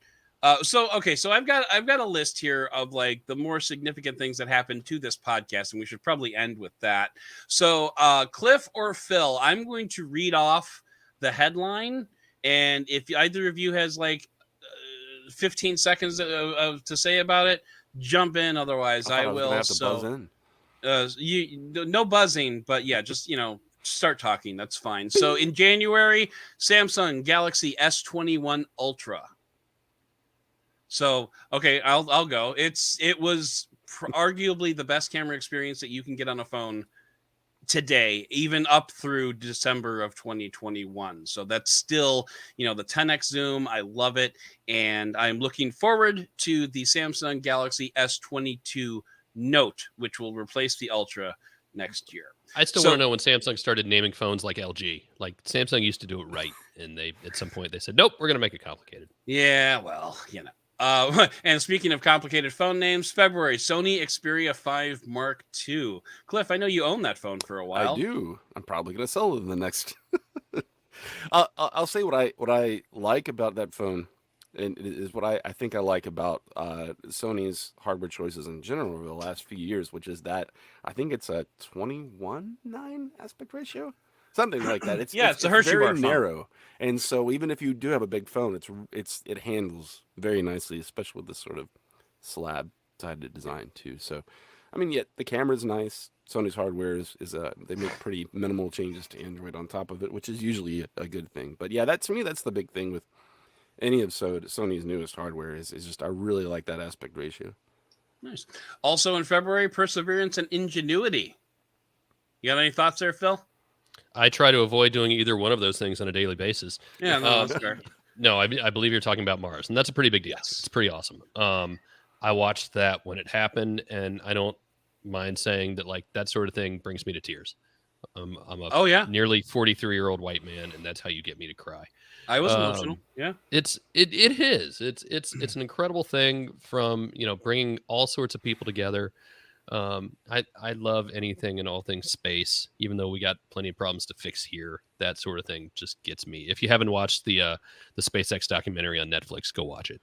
so I've got a list here of like the more significant things that happened to this podcast, and we should probably end with that. So Cliff or Phil, I'm going to read off the headline, and if either of you has like 15 seconds to say about it, jump in. Otherwise, I will. Have to buzz in. No buzzing, but yeah, just start talking. That's fine. So in January, Samsung Galaxy S21 Ultra. So okay, I'll go. It was arguably the best camera experience that you can get on a phone today, even up through December of 2021. So that's still, the 10x zoom. I love it. And I'm looking forward to the Samsung Galaxy S22 Note, which will replace the Ultra next year. I still want to know when Samsung started naming phones like LG. Like Samsung used to do it right. And at some point they said, nope, we're going to make it complicated. Yeah, well, And speaking of complicated phone names, February, Sony Xperia 5 Mark II. Cliff, I know you own that phone for a I while. do. I'm probably going to sell it in the next. I'll say what I like about that phone, and it is what I think I like about Sony's hardware choices in general over the last few years, which is that I think it's a 21:9 aspect ratio, something like that. It's Yeah, it's it's a it's Hershey very bar phone. narrow, and so even if you do have a big phone, it handles very nicely, especially with this sort of slab-sided design too. So, I mean, yet the camera's nice. Sony's hardware is they make pretty minimal changes to Android on top of it, which is usually a good thing. But yeah, that to me that's the big thing with any of Sony's newest hardware is just I really like that aspect ratio. Nice. Also in February, Perseverance and Ingenuity. You got any thoughts there, Phil? I try to avoid doing either one of those things on a daily basis. Yeah, no, that's fair. No, I believe you're talking about Mars, and that's a pretty big deal. Yes. It's pretty awesome. I watched that when it happened, and I don't mind saying that like that sort of thing brings me to tears. I'm a nearly 43-year-old white man, and that's how you get me to cry. I was emotional. Yeah, it is. It's an incredible thing from bringing all sorts of people together. I love anything and all things space, even though we got plenty of problems to fix here. That sort of thing just gets me. If you haven't watched the SpaceX documentary on Netflix, go watch it.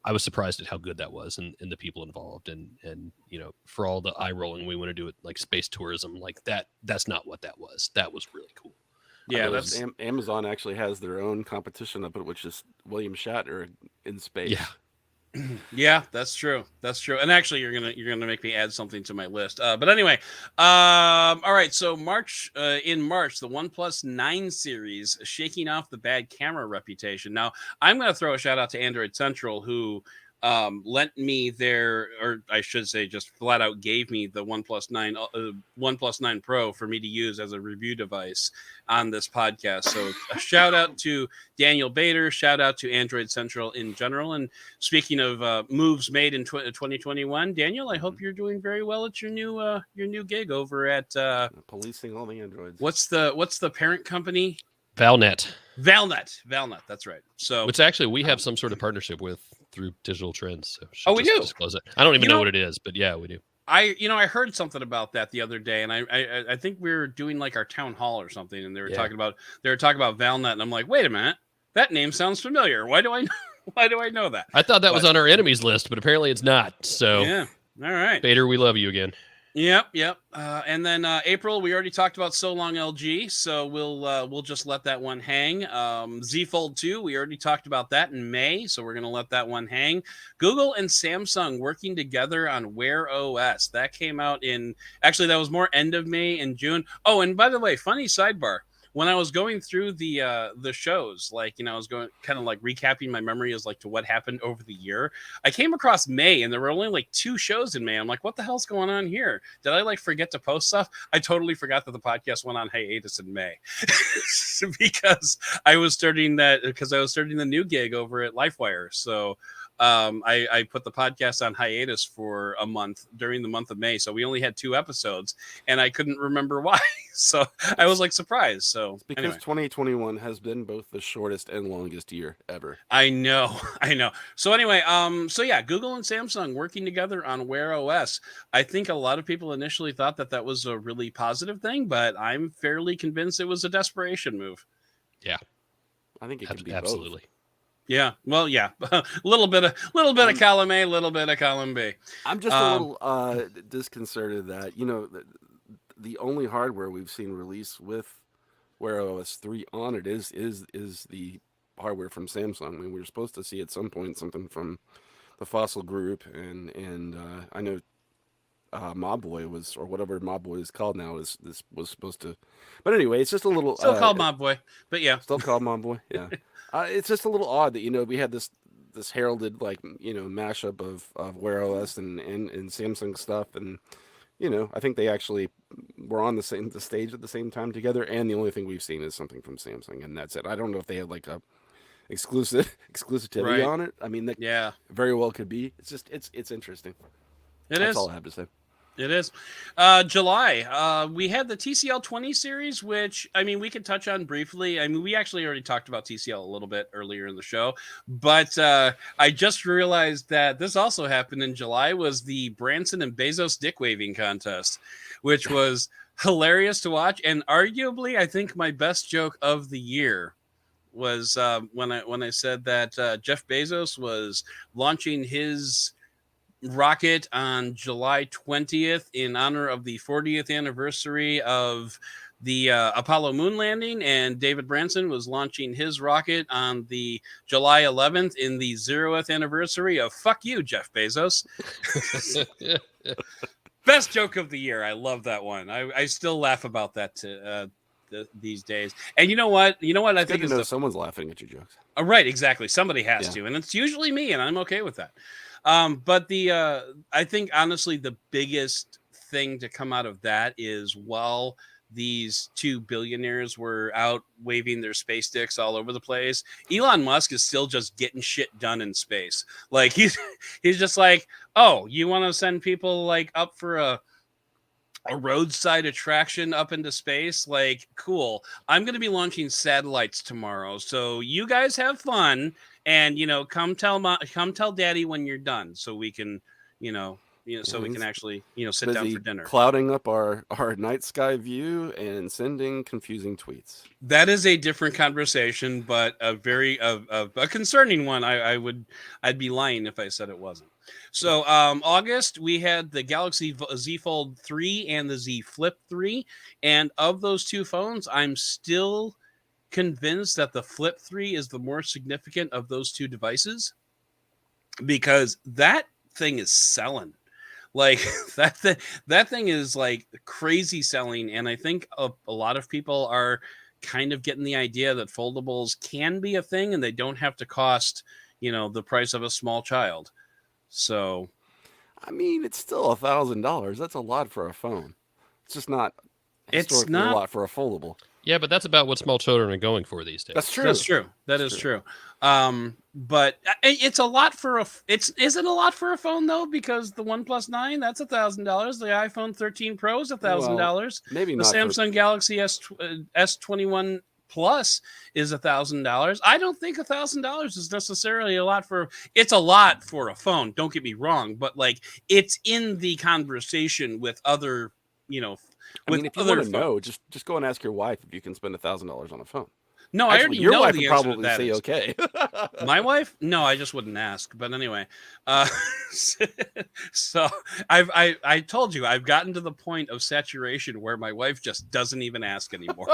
I was surprised at how good that was and the people involved and for all the eye rolling we want to do it like space tourism like that's not what that was. That was really cool. Yeah, that's Amazon actually has their own competition up, which is William Shatner in space. Yeah. Yeah, that's true. That's true. And actually, you're gonna make me add something to my list. But anyway, all right. So in March, the OnePlus 9 series shaking off the bad camera reputation. Now, I'm gonna throw a shout out to Android Central, who lent me their, or I should say, just flat out gave me the OnePlus 9 Pro for me to use as a review device on this podcast. So a shout out to Daniel Bader, shout out to Android Central in general. And speaking of moves made in 2021, Daniel, I hope you're doing very well at your new gig over at policing all the Androids. What's the parent company? Valnet. That's right. So, which actually we have some sort of partnership with through Digital Trends. So we do disclose it. I don't even know what it is, but yeah, we do. I heard something about that the other day, and I think we were doing like our town hall or something, and they were talking about Valnet, and I'm like, wait a minute, that name sounds familiar. Why do I know that? I thought that was on our enemies list, but apparently it's not. So yeah, all right, Bader, we love you again. Yep. And then April, we already talked about So Long LG, so we'll just let that one hang. Z Fold 2, we already talked about that in May, so we're gonna let that one hang. Google and Samsung working together on Wear OS. That came out that was more end of May and June. Oh, and by the way, funny sidebar. When I was going through the shows, I was going kind of like recapping my memory as like to what happened over the year, I came across May and there were only like 2 shows in May. I'm like, what the hell's going on here? Did I forget to post stuff? I totally forgot that the podcast went on hiatus in May because I was starting the new gig over at LifeWire. So I put the podcast on hiatus for a month during the month of May. So we only had 2 episodes and I couldn't remember why. So I was surprised. So it's because 2021 has been both the shortest and longest year ever. I know. So anyway, Google and Samsung working together on Wear OS. I think a lot of people initially thought that was a really positive thing, but I'm fairly convinced it was a desperation move. Yeah. I think it could be absolutely. Both. Yeah, well, yeah, a little bit of column A, a little bit of column B. I'm just a little disconcerted that the only hardware we've seen release with Wear OS 3 on it is the hardware from Samsung. I mean, we were supposed to see at some point something from the Fossil Group, and I know Mobboy was, or whatever Mobboy is called now, was supposed to. But anyway, it's just a little still called Mobboy, but yeah, still called Mobboy. Yeah. It's just a little odd that we had this heralded mashup of Wear OS and Samsung stuff, and I think they actually were on the stage at the same time together, and the only thing we've seen is something from Samsung, and that's it. I don't know if they had a exclusivity on it. I mean, that very well could be. It's just it's interesting. That's all I have to say. It is. July, we had the TCL 20 series, which, I mean, we could touch on briefly. I mean, we actually already talked about TCL a little bit earlier in the show, but I just realized that this also happened in July, was the Branson and Bezos dick waving contest, which was hilarious to watch. And arguably, I think my best joke of the year was when I said that Jeff Bezos was launching his rocket on July 20th in honor of the 40th anniversary of the Apollo moon landing, and David Branson was launching his rocket on the July 11th in the 0th anniversary of fuck you, Jeff Bezos. Best joke of the year. I love that one. I still laugh about that these days. And you know what? I think is someone's laughing at your jokes. Right, exactly. Somebody has to, and it's usually me, and I'm okay with that. But I think honestly the biggest thing to come out of that is, while these two billionaires were out waving their space dicks all over the place, Elon Musk is still just getting shit done in space. Like he's just like, oh, you want to send people like up for a roadside attraction up into space? Like, cool. I'm going to be launching satellites tomorrow, so you guys have fun, and come tell daddy when you're done, so we can we can actually sit down for dinner. Clouding up our night sky view and sending confusing tweets. That is a different conversation, but a very a concerning one. I'd be lying if I said it wasn't. So August, we had the Galaxy Z Fold 3 and the Z Flip 3, and of those two phones, I'm still convinced that the Flip 3 is the more significant of those two devices, because that thing is selling. Like that thing is like crazy selling, and I think a lot of people are kind of getting the idea that foldables can be a thing, and they don't have to cost the price of a small child. So, I mean, it's still $1,000. That's a lot for a phone. It's just not. It's not a lot for a foldable. Yeah, but that's about what small children are going for these days. That's true. That's true. That is true. But it's a lot for is it a lot for a phone though? Because the OnePlus 9, that's $1,000. The iPhone 13 Pro is $1,000. Maybe the not. The Samsung Galaxy S21 Plus is $1,000. I don't think $1,000 is necessarily a lot for. It's a lot for a phone. Don't get me wrong, but like it's in the conversation with other, I mean, if you want to know, just go and ask your wife if you can spend $1,000 on a phone. No, actually, I already your know wife the would answer probably to that say is. okay. My wife? No, I just wouldn't ask. But anyway, so I told you I've gotten to the point of saturation where my wife just doesn't even ask anymore.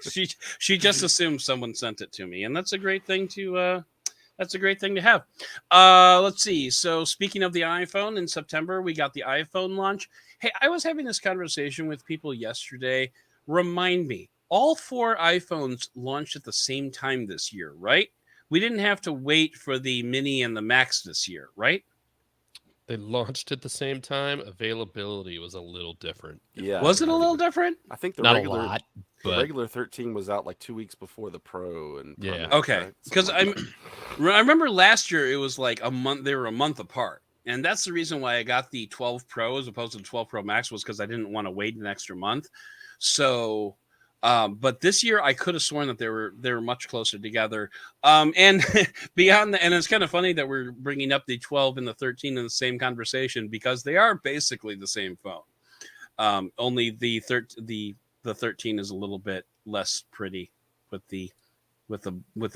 she just assumes someone sent it to me, and that's a great thing to have. Let's see. So speaking of the iPhone, in September we got the iPhone launch. Hey, I was having this conversation with people yesterday. Remind me. All 4 iPhones launched at the same time this year, right? We didn't have to wait for the Mini and the Max this year, right? They launched at the same time. Availability was a little different. Yeah. Was it a little different? I think the Not regular, a lot, the but regular 13 was out like 2 weeks before the Pro. And yeah. Okay. Because I remember last year it was like a month. They were a month apart. And that's the reason why I got the 12 Pro as opposed to the 12 Pro Max, was because I didn't want to wait an extra month. So... but this year I could have sworn that they were much closer together. And beyond that, and it's kind of funny that we're bringing up the 12 and the 13 in the same conversation, because they are basically the same phone. Only the 13 is a little bit less pretty with the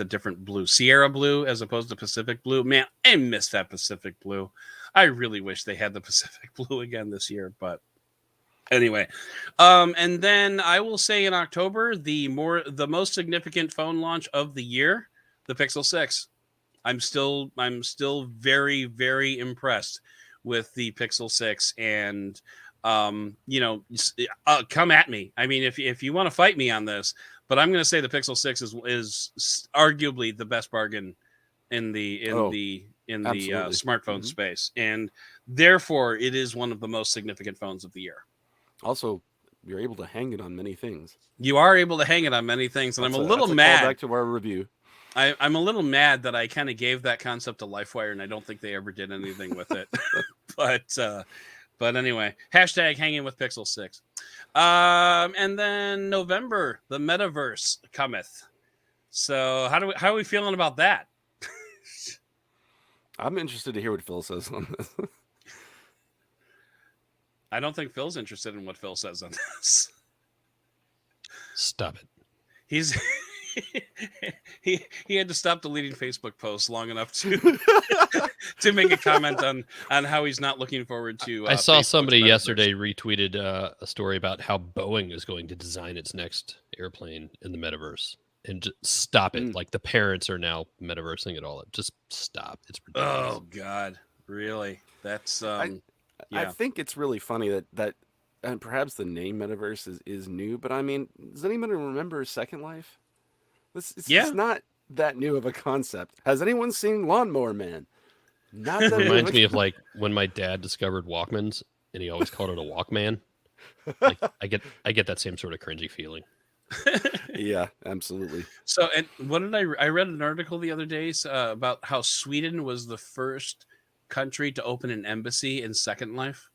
different blue, Sierra blue as opposed to Pacific blue. Man, I miss that Pacific blue. I really wish they had the Pacific blue again this year, but. Anyway, and then I will say in October, the most significant phone launch of the year, the Pixel 6. I'm still very, very impressed with the Pixel 6, and come at me. I mean, if you want to fight me on this, but I'm going to say the Pixel 6 is arguably the best bargain in the smartphone space, and therefore it is one of the most significant phones of the year. Also, you're able to hang it on many things. You are able to hang it on many things, and I'm a little mad. Back to our review. I'm a little mad that I kind of gave that concept to LifeWire, and I don't think they ever did anything with it. But But anyway, hashtag hanging with Pixel 6. And then November, the metaverse cometh. So how are we feeling about that? I'm interested to hear what Phil says on this. I don't think Phil's interested in what Phil says on this. Stop it. He's he had to stop deleting Facebook posts long enough to make a comment on how he's not looking forward to. I saw Facebook's somebody metaverse. yesterday retweeted a story about how Boeing is going to design its next airplane in the metaverse. And just stop it. Like the parents are now metaversing it all. Just stop. It's ridiculous. Oh God, really? That's I think it's really funny that and perhaps the name metaverse is new, but I mean, does anybody remember Second Life? It's not that new of a concept. Has anyone seen Lawnmower Man? Not that Reminds me of like when my dad discovered Walkmans and he always called it a Walkman. Like I get that same sort of cringy feeling. Yeah, absolutely. So, and what did I read an article the other day about how Sweden was the first country to open an embassy in Second Life.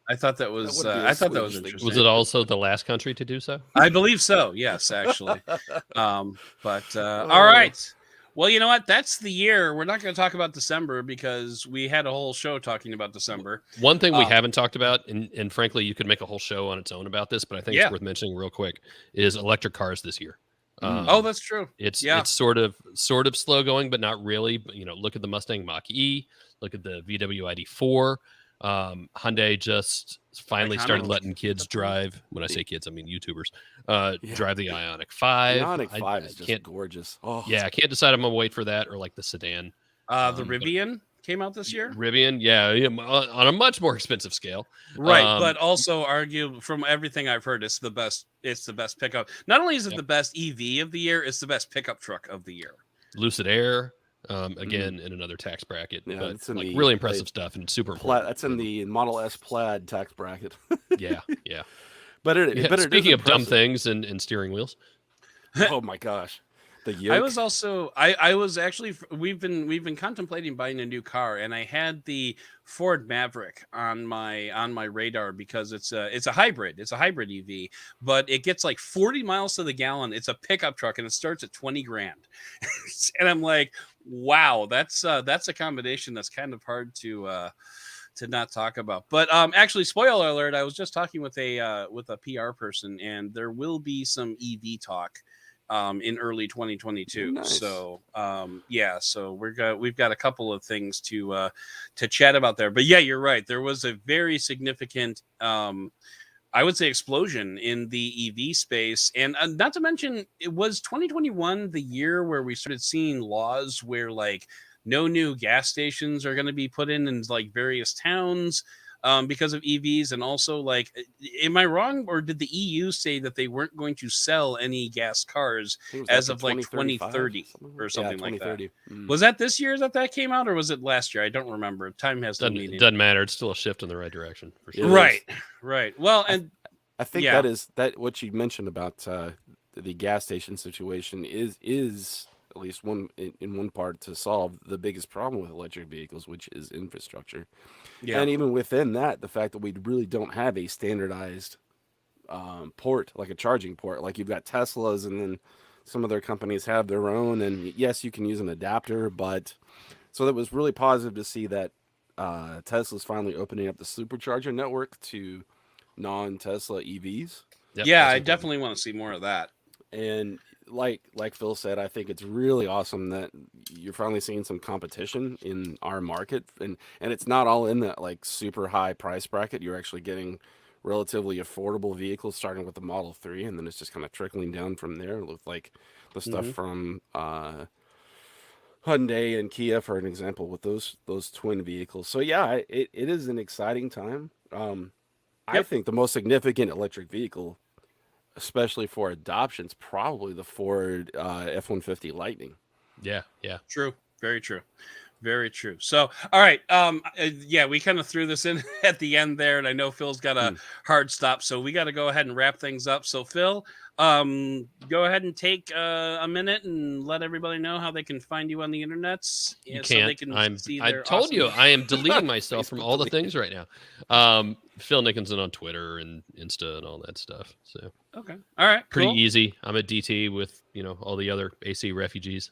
I thought that was interesting. Was it also the last country to do so? I believe so. Yes, actually. All right. Well, you know what? That's the year. We're not going to talk about December because we had a whole show talking about December. One thing we haven't talked about, and frankly, you could make a whole show on its own about this, but I think it's worth mentioning real quick, is electric cars this year. Oh, that's true. It's sort of slow going, but not really. But, look at the Mustang Mach-E, look at the VW ID4. Hyundai just finally started letting kids drive. When I say kids, I mean YouTubers. Drive the Ioniq 5. The Ioniq 5 is just gorgeous. Oh, yeah, I can't decide if I'm gonna wait for that or like the sedan. The Rivian came out this year. Rivian, yeah, on a much more expensive scale, right? But also, argue from everything I've heard, it's the best. It's the best pickup. Not only is it the best EV of the year, it's the best pickup truck of the year. Lucid Air. Again, in another tax bracket, yeah, but like really impressive stuff and super important. That's in the Model S Plaid tax bracket. yeah. But speaking of dumb things and steering wheels. Oh my gosh. The yoke. I was also I was actually we've been contemplating buying a new car, and I had the Ford Maverick on my radar because it's a hybrid EV, but it gets like 40 miles to the gallon. It's a pickup truck and it starts at 20 grand. And I'm like, wow, that's a combination that's kind of hard to not talk about. But actually, spoiler alert, I was just talking with a PR person, and there will be some EV talk in early 2022. Nice. So so we've got a couple of things to chat about there. But yeah, you're right. There was a very significant I would say explosion in the EV space, and not to mention, it was 2021 the year where we started seeing laws where like no new gas stations are going to be put in like various towns because of EVs. And also, like, am I wrong, or did the EU say that they weren't going to sell any gas cars as of like 2030 or something like that? Was that this year that came out, or was it last year? I don't remember. Time has no meaning. Doesn't matter. It's still a shift in the right direction for sure. Right. Well, and I think that what you mentioned about the gas station situation is at least in one part to solve the biggest problem with electric vehicles, which is infrastructure. Yeah. And even within that, the fact that we really don't have a standardized port, like a charging port. Like you've got Teslas, and then some other companies have their own. And yes, you can use an adapter, but so that was really positive to see that Tesla's finally opening up the supercharger network to non-Tesla EVs. Yep, yeah, I definitely want to see more of that. And like Phil said, I think it's really awesome that you're finally seeing some competition in our market, and it's not all in that like super high price bracket. You're actually getting relatively affordable vehicles starting with the Model 3, and then it's just kind of trickling down from there with like the stuff from Hyundai and Kia, for an example, with those twin vehicles. So yeah, it is an exciting time. I think the most significant electric vehicle, especially for adoption, is probably the Ford F-150 Lightning. Yeah. True. Very true. Very true. So, all right. Yeah, we kind of threw this in at the end there, and I know Phil's got a hard stop, so we got to go ahead and wrap things up. So, Phil, go ahead and take a minute and let everybody know how they can find you on the internets. You so can't. they can see I their told you awesome- I am deleting myself from Facebook all the delete. things right now. Phil Nickinson on Twitter and Insta and all that stuff. So Okay. All right. pretty Cool. easy. I'm a DT with all the other AC refugees.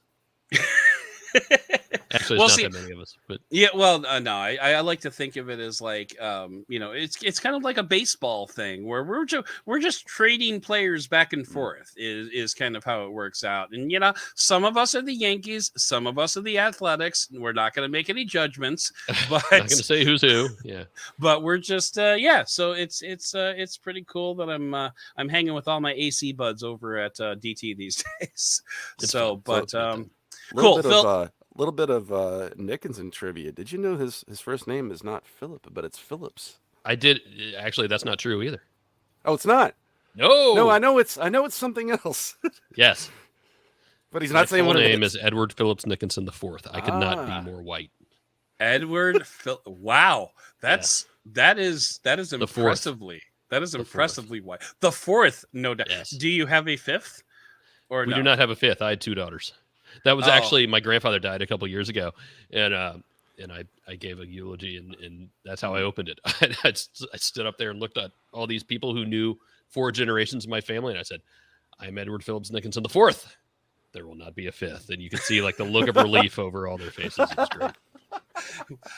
Actually, Well, there's see, not that many of us, but yeah, well, no, I like to think of it as like, it's kind of like a baseball thing where we're just trading players back and forth is kind of how it works out. And some of us are the Yankees, some of us are the Athletics. We're not going to make any judgments, but not going to say who's who. Yeah, but we're just So it's pretty cool that I'm hanging with all my AC buds over at DT these days. It's So, fun. but Little cool, bit Phil. of little bit of Nickinson trivia. Did you know his first name is not Philip, but it's Phillips? I did. Actually, that's not true either. Oh, it's not. No. No, I know it's something else. Yes. But he's My not saying full what name it is Edward Phillips Nickinson IV. I could not Ah. be more white. Edward Phil. Wow, that is fourth. impressively fourth. impressively white. The fourth, no doubt. Yes. Do you have a fifth? Or We no? do not have a fifth. I had two daughters. That was Oh. actually my grandfather died a couple years ago, and I gave a eulogy, and that's how I opened it. I stood up there and looked at all these people who knew 4 generations of my family, and I said, "I'm Edward Phillips Nickinson IV. There will not be a fifth." And you could see like the look of relief over all their faces. It was great.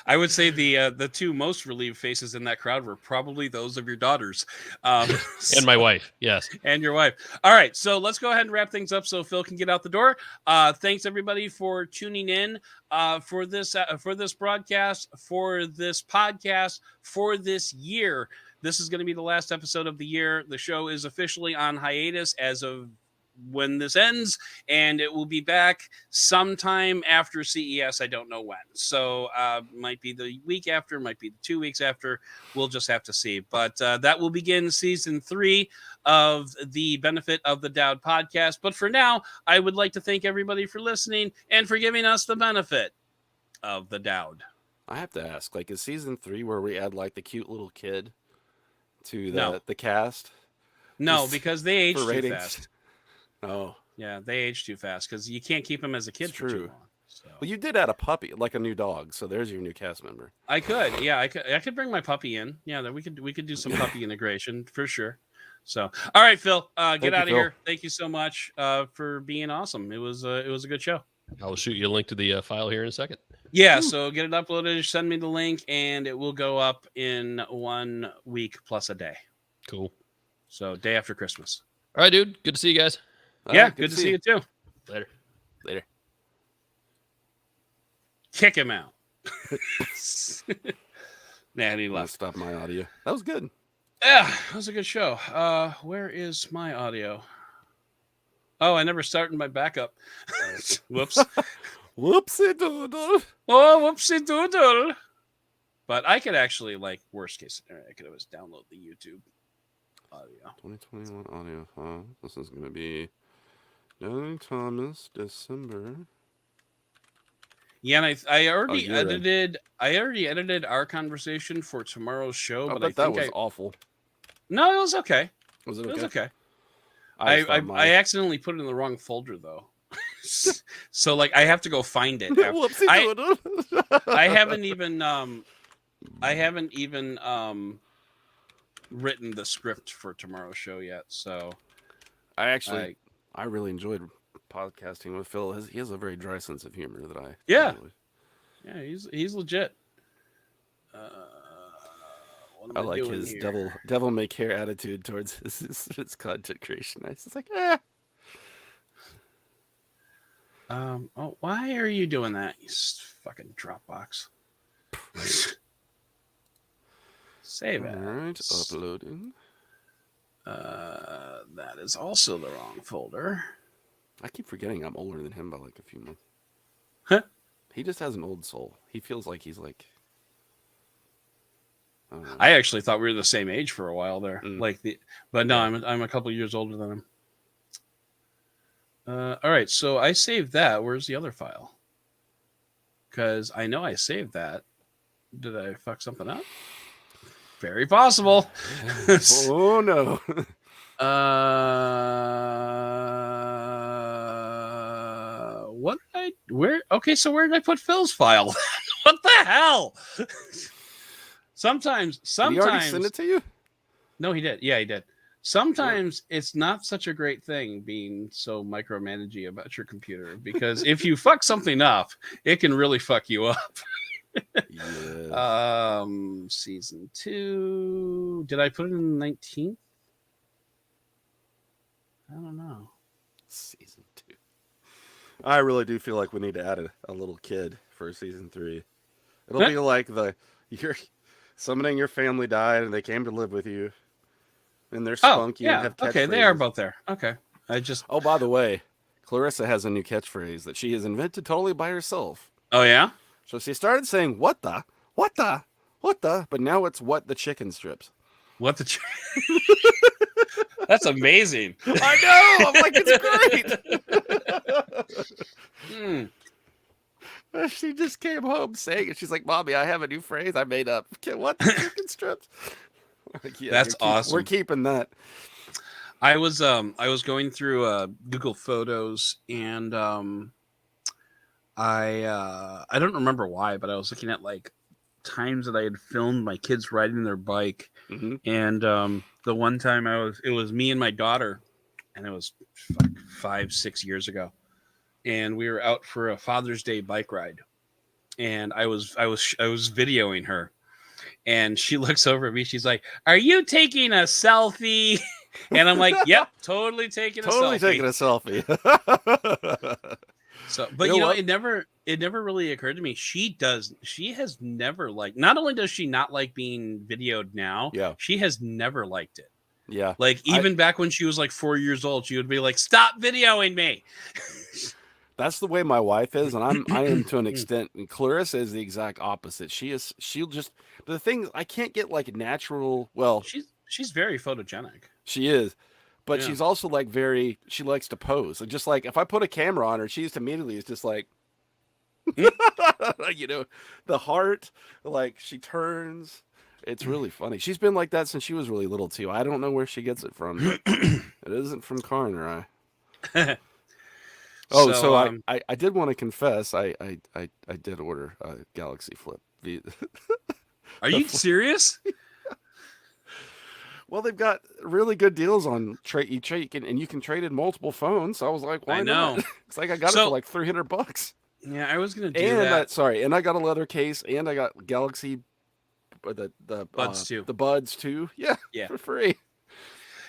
I would say the two most relieved faces in that crowd were probably those of your daughters, And my wife, yes. and your wife. All right, so let's go ahead and wrap things up so Phil can get out the door. Thanks everybody for tuning in for this broadcast, for this podcast, for this year. This is going to be the last episode of the year. The show is officially on hiatus as of when this ends, and it will be back sometime after CES. I don't know when, so might be the week after, might be 2 weeks after. We'll just have to see, but that will begin season 3 of the Benefit of the Dowd podcast. But for now, I would like to thank everybody for listening and for giving us the benefit of the Dowd. I have to ask, like, is season 3 where we add like the cute little kid to No. the cast? No, Just because they age for too ratings? fast. Oh, Yeah, they age too fast because you can't keep them as a kid It's for too true. long. So. well, you did add a puppy, like a new dog. So there's your new cast member. I could, yeah, I could bring my puppy in. Yeah, that we could do some puppy integration for sure. So, all right, Phil, get you, out of Phil. here. Thank you so much for being awesome. It was a good show. I will shoot you a link to the file here in a second. Yeah, so get it uploaded. Send me the link, and it will go up in 1 week plus a day. Cool. So day after Christmas. All right, dude. Good to see you guys. All Yeah, right, good to see you too. Later. Later. Kick him out. Nah, he I'll left. stop my audio. That was good. Yeah, that was a good show. Where is my audio? Oh, I never started my backup. Whoops. Whoopsie doodle. Oh, whoopsie doodle. But I could actually, like, worst case scenario, I could always download the YouTube audio. 2021 audio file. This is going to be Douding Thomas, December. Yeah, and I already you're in. edited. I already edited our conversation for tomorrow's show, I but bet I that think was awful. no, it was okay. Was it It okay? was okay. I just thought I accidentally put it in the wrong folder though, so like I have to go find it. After. Whoopsie I- doodle. I haven't even written the script for tomorrow's show yet. So I really enjoyed podcasting with Phil. He has a very dry sense of humor that I Yeah. enjoy. yeah, he's legit. What I am like doing his here? devil may care attitude towards his content creation. It's just like, Oh, why are you doing that? You fucking Dropbox. Save it. all right, uploading. That is also the wrong folder. I keep forgetting I'm older than him by like a few months. Huh? He just has an old soul. He feels like he's like. I don't know. I actually thought we were the same age for a while there. Mm. But no, I'm a couple years older than him. All right, so I saved that. Where's the other file? because I know I saved that. Did I fuck something up? Very possible. Oh no. What did I where? Okay, so where did I put Phil's file? What the hell? Sometimes Did he already send it to you? No, he did. Yeah, he did. Sometimes it's not such a great thing being so micromanagey about your computer, because if you fuck something up, it can really fuck you up. Yeah. Season 2. Did I put it in the 19th? I don't know. Season 2. I really do feel like we need to add a little kid for season 3. It'll be like you're summoning your family died and they came to live with you. And they're spunky and have catchphrases. Okay, they are both there. Okay. Oh, by the way, Clarissa has a new catchphrase that she has invented totally by herself. Oh, yeah? So she started saying, what the, but now it's what the chicken strips. What the That's amazing. I know. I'm like, it's great. She just came home saying it. She's like, Mommy, I have a new phrase I made up. What the chicken strips? Like, yeah, that's awesome. We're keeping that. I was going through Google Photos, and I don't remember why, but I was looking at like times that I had filmed my kids riding their bike, and the one time it was me and my daughter, and it was like 5-6 years ago, and we were out for a Father's Day bike ride, and I was videoing her, and she looks over at me, she's like, "Are you taking a selfie?" And I'm like, "Yep, totally taking a selfie." So, but you know, it never really occurred to me. She has never liked, not only does she not like being videoed now, she has never liked it. Yeah. Like even back when she was like 4 years old, she would be like, "Stop videoing me." That's the way my wife is, and I am to an extent. And Clarissa is the exact opposite. She'll just, the things I can't get like natural. Well, she's very photogenic. She is. But she's also like she likes to pose. And just like if I put a camera on her, she just immediately is just like, you know, the heart, like she turns. It's really funny. She's been like that since she was really little too. I don't know where she gets it from. It isn't from Karn or I. I did want to confess. I did order a Galaxy Flip. Are you serious? Well, they've got really good deals on trade. You can trade in multiple phones. So I was like, why not? It's like I got it for like $300. Yeah, I was gonna do that. And I got a leather case, and I got Galaxy, the Buds too. The Buds too. Yeah, for free.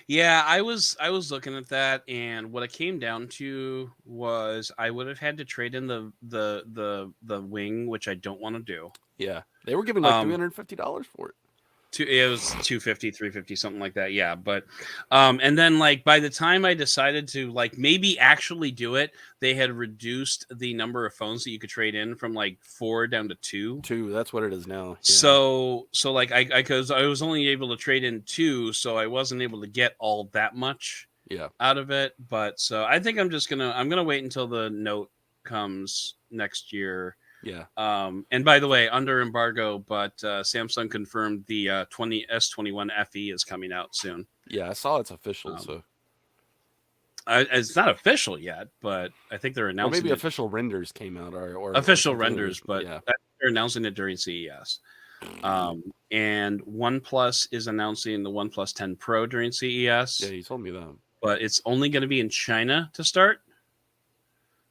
Yeah, I was looking at that, and what it came down to was I would have had to trade in the wing, which I don't want to do. Yeah, they were giving like $350 for it. It was $250, $350, something like that. Yeah, but and then like by the time I decided to like maybe actually do it, they had reduced the number of phones that you could trade in from like 4 down to 2. 2, that's what it is now. Yeah. So like because I was only able to trade in 2, so I wasn't able to get all that much out of it. But so I think I'm gonna wait until the Note comes next year. Yeah. And by the way, under embargo, but Samsung confirmed the S21 FE is coming out soon. Yeah, I saw it's official. So it's not official yet, but I think they're announcing. Or maybe official renders came out, or official renders, but they're announcing it during CES. And OnePlus is announcing the OnePlus 10 Pro during CES. Yeah, you told me that. But it's only going to be in China to start,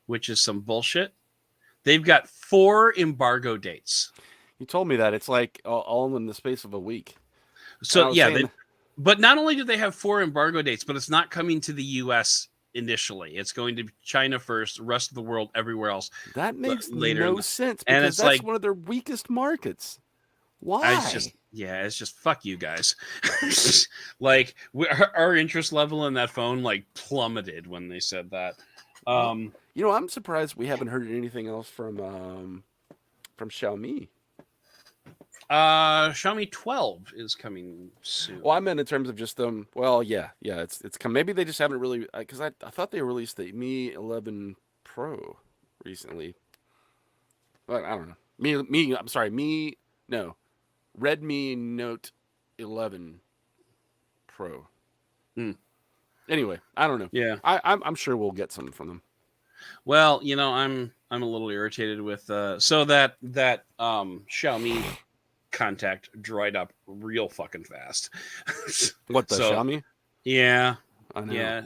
which is some bullshit. They've got 4 embargo dates. You told me that. It's like all in the space of a week. So, but not only do they have 4 embargo dates, but it's not coming to the U.S. initially. It's going to China first, the rest of the world, everywhere else. That makes no sense because that's like one of their weakest markets. Why? It's just fuck you guys. Like our interest level in that phone like plummeted when they said that. You know, I'm surprised we haven't heard anything else from Xiaomi. Xiaomi 12 is coming soon. Well, I meant in terms of just them. Well, it's come. Maybe they just haven't really because I thought they released the Mi 11 Pro recently. Well, I don't know. Me. I'm sorry. No, Redmi Note 11 Pro. Hmm. Anyway, I don't know. Yeah. I'm sure we'll get something from them. Well, I'm a little irritated with so that Xiaomi contact dried up real fucking fast. What, the So Xiaomi? yeah, I know. yeah,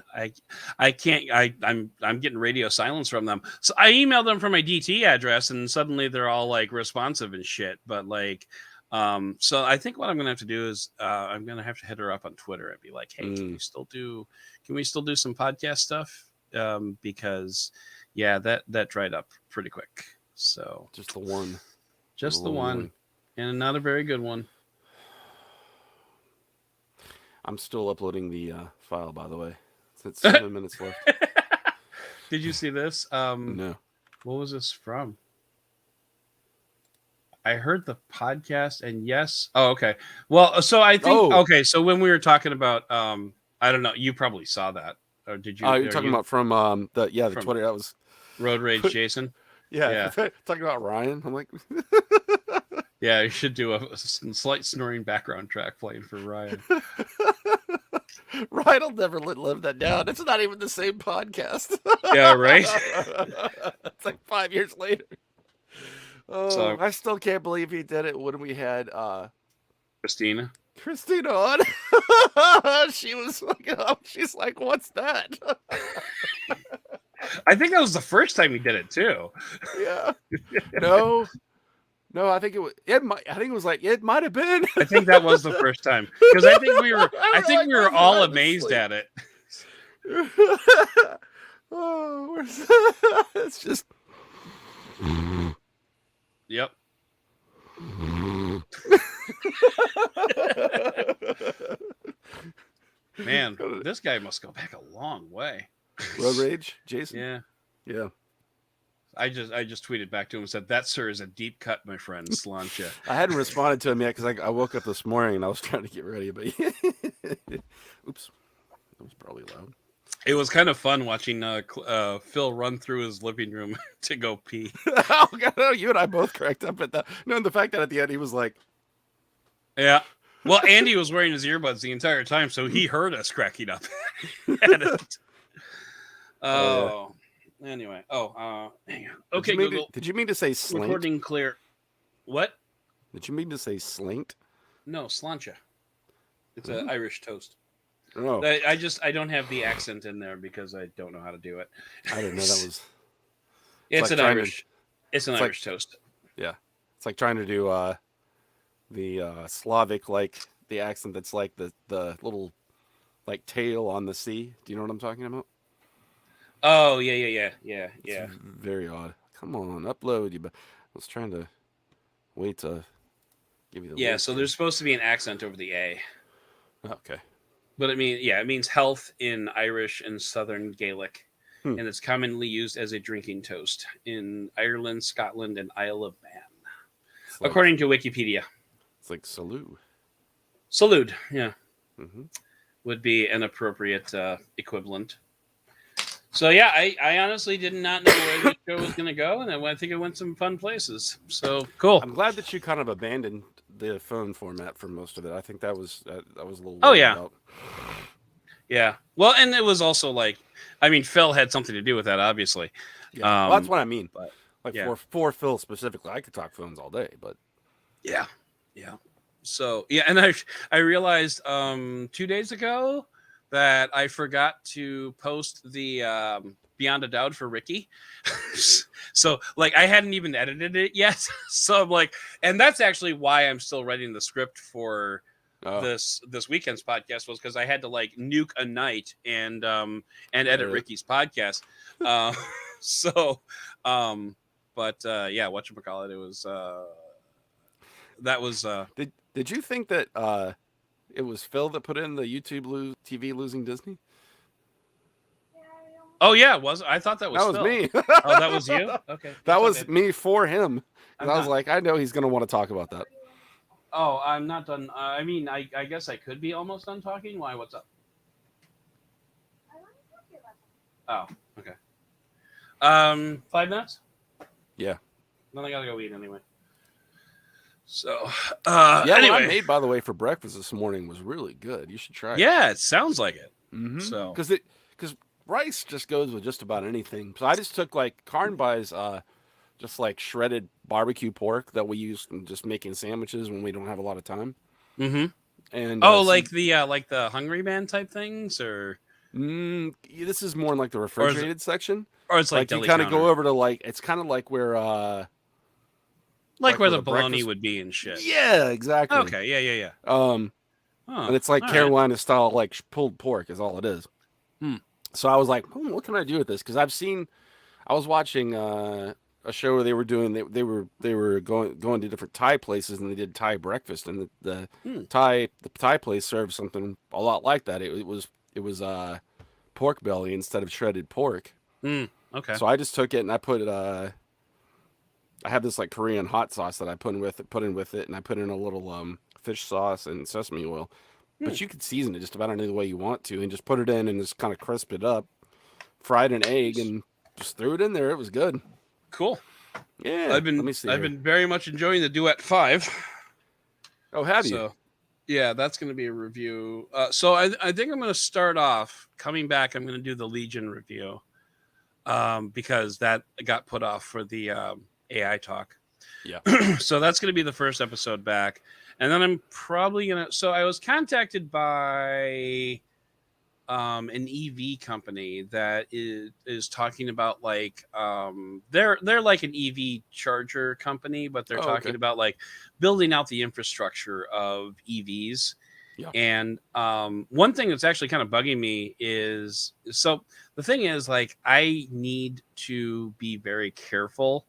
I can't. I'm getting radio silence from them. So I emailed them from my DT address, and suddenly they're all like responsive and shit. But like, so I think what I'm gonna have to do is I'm gonna have to hit her up on Twitter and be like, hey, can we still do some podcast stuff? Because yeah, that dried up pretty quick. So Just the one. just the one, and not a very good one. I'm still uploading the file, by the way. It's 7 minutes left. Did you see this? No. What was this from? I heard the podcast, and yes. Oh, okay. Well, so I think okay. So when we were talking about, I don't know. You probably saw that, or did you? You're talking about from the from Twitter. That was Road Rage Jason. yeah. Talking about Ryan. I'm like, yeah, you should do a slight snoring background track playing for Ryan. Ryan will never live that down. It's not even the same podcast. Yeah, right. It's like 5 years later. Oh, so, I still can't believe he did it when we had Christina on. She was like, she's like, what's that? I think that was the first time he did it too. Yeah. No, I think it was. I think it was like it might have been. I think that was the first time because I think we were. I think we were all amazed at it. Oh, it's just. Yep. Man, this guy must go back a long way. Road Rage, Jason. Yeah. I just tweeted back to him and said, "That, sir, is a deep cut, my friend, Slancha." I hadn't responded to him yet because I woke up this morning and I was trying to get ready, but oops, that was probably loud. It was kind of fun watching Phil run through his living room to go pee. Oh God, no, you and I both cracked up at that. No, and the fact that at the end he was like, "Yeah." Well, Andy was wearing his earbuds the entire time, so he heard us cracking up at it. Oh. Anyway, hang on. Okay, Google. Did you mean to say slink? Recording clear. What? Did you mean to say slinked? No, slancha. It's an Irish toast. Oh. I don't have the accent in there because I don't know how to do it. I didn't know that was. It's an Irish. It's an Irish toast. Yeah, it's like trying to do the Slavic, like the accent that's like the little like tail on the sea. Do you know what I'm talking about? Oh yeah. It's very odd. Come on, upload you. But I was trying to wait to give you the. Yeah, so there's supposed to be an accent over the A. Okay. But it means health in Irish and Southern Gaelic, and it's commonly used as a drinking toast in Ireland, Scotland, and Isle of Man, according to Wikipedia. It's like salute. Salute, yeah, would be an appropriate equivalent. So yeah, I honestly did not know where the show was going to go, and I think it went some fun places. So cool. I'm glad that you kind of abandoned the phone format for most of it. I think that was a little. Oh yeah. Yeah. Well, and it was also like, I mean, Phil had something to do with that, obviously. Yeah. Well, that's what I mean. But like for Phil specifically, I could talk phones all day, but yeah. So yeah, and I realized 2 days ago that I forgot to post the Beyond a Doubt for Ricky. So like I hadn't even edited it yet. So I'm like, and that's actually why I'm still writing the script for this weekend's podcast, was because I had to like nuke a night and edit Ricky's podcast. But yeah, whatchamacallit, it was that was Did you think that it was Phil that put in the YouTube TV losing Disney? Oh yeah, I thought that was Phil. Me. Oh, that was you? Okay. That was me for him. I was like, I know he's going to want to talk about that. Oh, I'm not done. I mean, I guess I could be almost done talking. Why? What's up? Oh, okay. 5 minutes? Yeah. Then I gotta go eat anyway. So, Yeah, what I anyway, made, by the way, for breakfast this morning was really good. You should try it. yeah, it sounds like it. So, Because rice just goes with just about anything. So I just took like Karn buys just like shredded barbecue pork that we use in just making sandwiches when we don't have a lot of time. mm-hmm. And Oh, like the Hungry Man type things, this is more in like the or is it, refrigerated section. or it's like Like you deli kind of counter, go over to like it's kind of like where like where the the bologna breakfast. would be and shit. Yeah, exactly. Okay, yeah. And it's like all right. Carolina style like pulled pork is all it is. Hmm. So I was like, what can I do with this? Because I was watching a show where they were doing they were going to different Thai places and they did Thai breakfast and the Thai place served something a lot like that. It was pork belly instead of shredded pork. Okay. So I just took it and I put it I have this like Korean hot sauce that I put in with it and I put in a little fish sauce and sesame oil. But you could season it just about any way you want to and just put it in and just kind of crisp it up. Fried an egg and just threw it in there. It was good. Cool. Yeah. I've been very much enjoying the Duet 5. Oh, have you? So, yeah, that's going to be a review. So I think I'm going to start off coming back. I'm going to do the Legion review because that got put off for the AI talk. Yeah. So that's going to be the first episode back. And then I'm probably going to... So I was contacted by an EV company that is talking about like they're like an EV charger company, but they're talking about like building out the infrastructure of EVs. Yeah. And one thing that's actually kind of bugging me is, so the thing is like I need to be very careful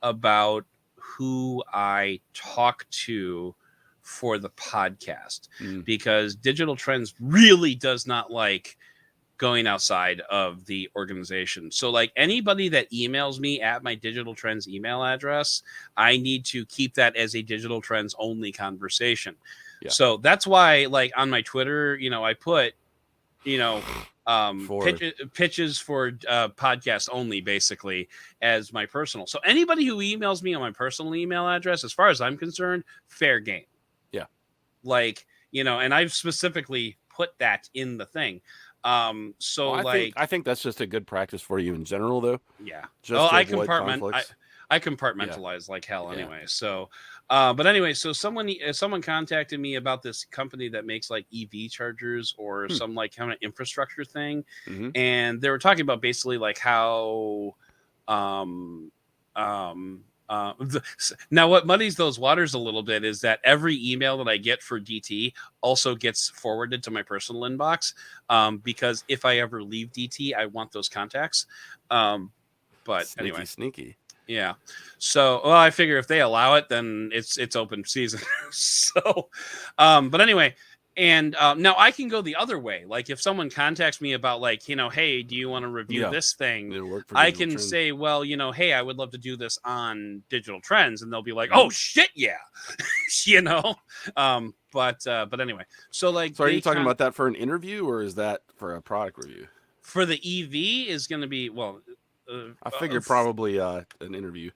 about who I talk to for the podcast because Digital Trends really does not like going outside of the organization. So like anybody that emails me at my Digital Trends email address, I need to keep that as a Digital Trends only conversation. Yeah. So that's why like on my Twitter, I put, pitches for podcast only basically as my personal. So anybody who emails me on my personal email address, as far as I'm concerned, fair game. Like, and I've specifically put that in the thing. So I think that's just a good practice for you in general, though. Yeah. Just I compartmentalize like hell anyway. So, but anyway, so someone contacted me about this company that makes like EV chargers or some like kind of infrastructure thing, and they were talking about basically like how, now what muddies those waters a little bit is that every email that I get for DT also gets forwarded to my personal inbox, because if I ever leave DT, I want those contacts. But anyway, sneaky. Yeah. So, well, I figure if they allow it, then it's open season. So, but anyway, and now I can go the other way. Like if someone contacts me about like, hey, do you want to review this thing? I can say, well, hey, I would love to do this on Digital Trends. And they'll be like, oh shit. Yeah. But anyway, so like, so are you talking about that for an interview or is that for a product review? For the EV is going to be, well, I figured probably an interview.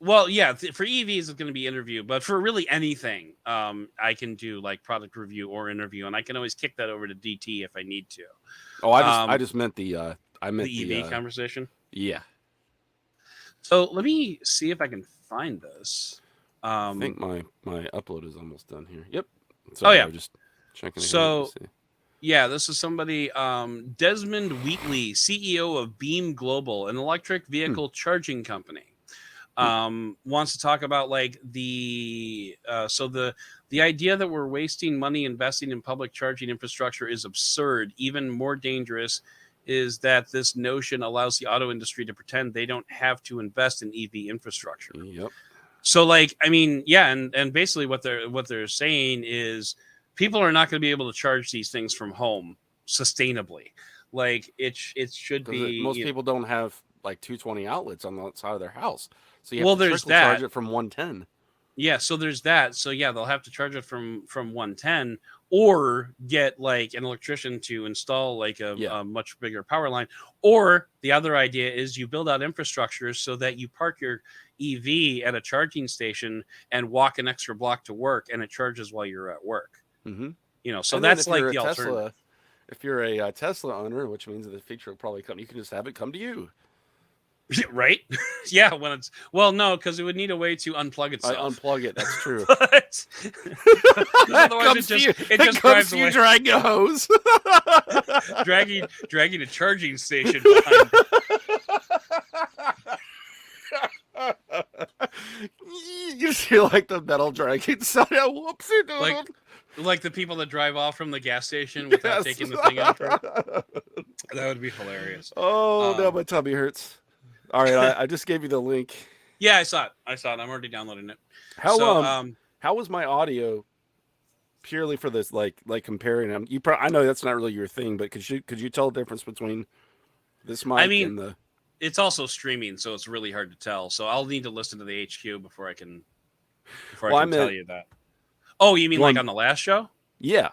Well, yeah, for EVs it's going to be interview, but for really anything, I can do like product review or interview, and I can always kick that over to DT if I need to. Oh, I just meant the EV conversation. Yeah. So let me see if I can find this. I think my upload is almost done here. Yep. So, yeah, just checking. So. Yeah, this is somebody, Desmond Wheatley, CEO of Beam Global, an electric vehicle charging company, wants to talk about like the idea that we're wasting money investing in public charging infrastructure is absurd. Even more dangerous is that this notion allows the auto industry to pretend they don't have to invest in EV infrastructure. Yep. So like, I mean, yeah, and basically what they're saying is, people are not going to be able to charge these things from home sustainably. Like it should be. Most people don't have like 220 outlets on the side of their house, so you have to charge it from 110. Yeah, so there's that. So yeah, they'll have to charge it from 110, or get like an electrician to install like Yeah. a much bigger power line. Or the other idea is you build out infrastructure so that you park your EV at a charging station and walk an extra block to work, and it charges while you're at work. Mm-hmm. So And then that's if you're like a the alternative. Tesla, if you're a Tesla owner, which means that the feature will probably come, you can just have it come to you. Right? Yeah, when it's no, because it would need a way to unplug I itself. unplug it. That's true. But otherwise it just drives you away, dragging a hose. dragging a charging station behind. You feel like the metal dragging sound. Whoopsie, Like the people that drive off from the gas station without taking the thing out. That would be hilarious. Oh no, my tummy hurts. All right, I just gave you the link. Yeah, I saw it. I'm already downloading it. How was my audio? Purely for this, like comparing them. I know that's not really your thing, but could you tell the difference between this mic and the? It's also streaming, so it's really hard to tell. So I'll need to listen to the HQ before I can tell you that. Oh, you mean like on the last show? Yeah.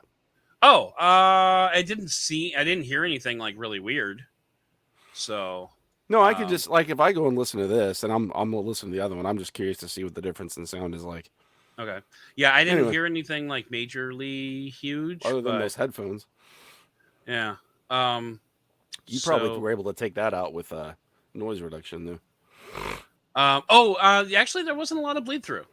Oh, I didn't hear anything like really weird. So no, I could just like if I go and listen to this, and I'm gonna listen to the other one. I'm just curious to see what the difference in sound is like. Okay. Yeah, I didn't hear anything like majorly huge, other than those headphones. Yeah. You probably were able to take that out with noise reduction, though. Actually, there wasn't a lot of bleed through.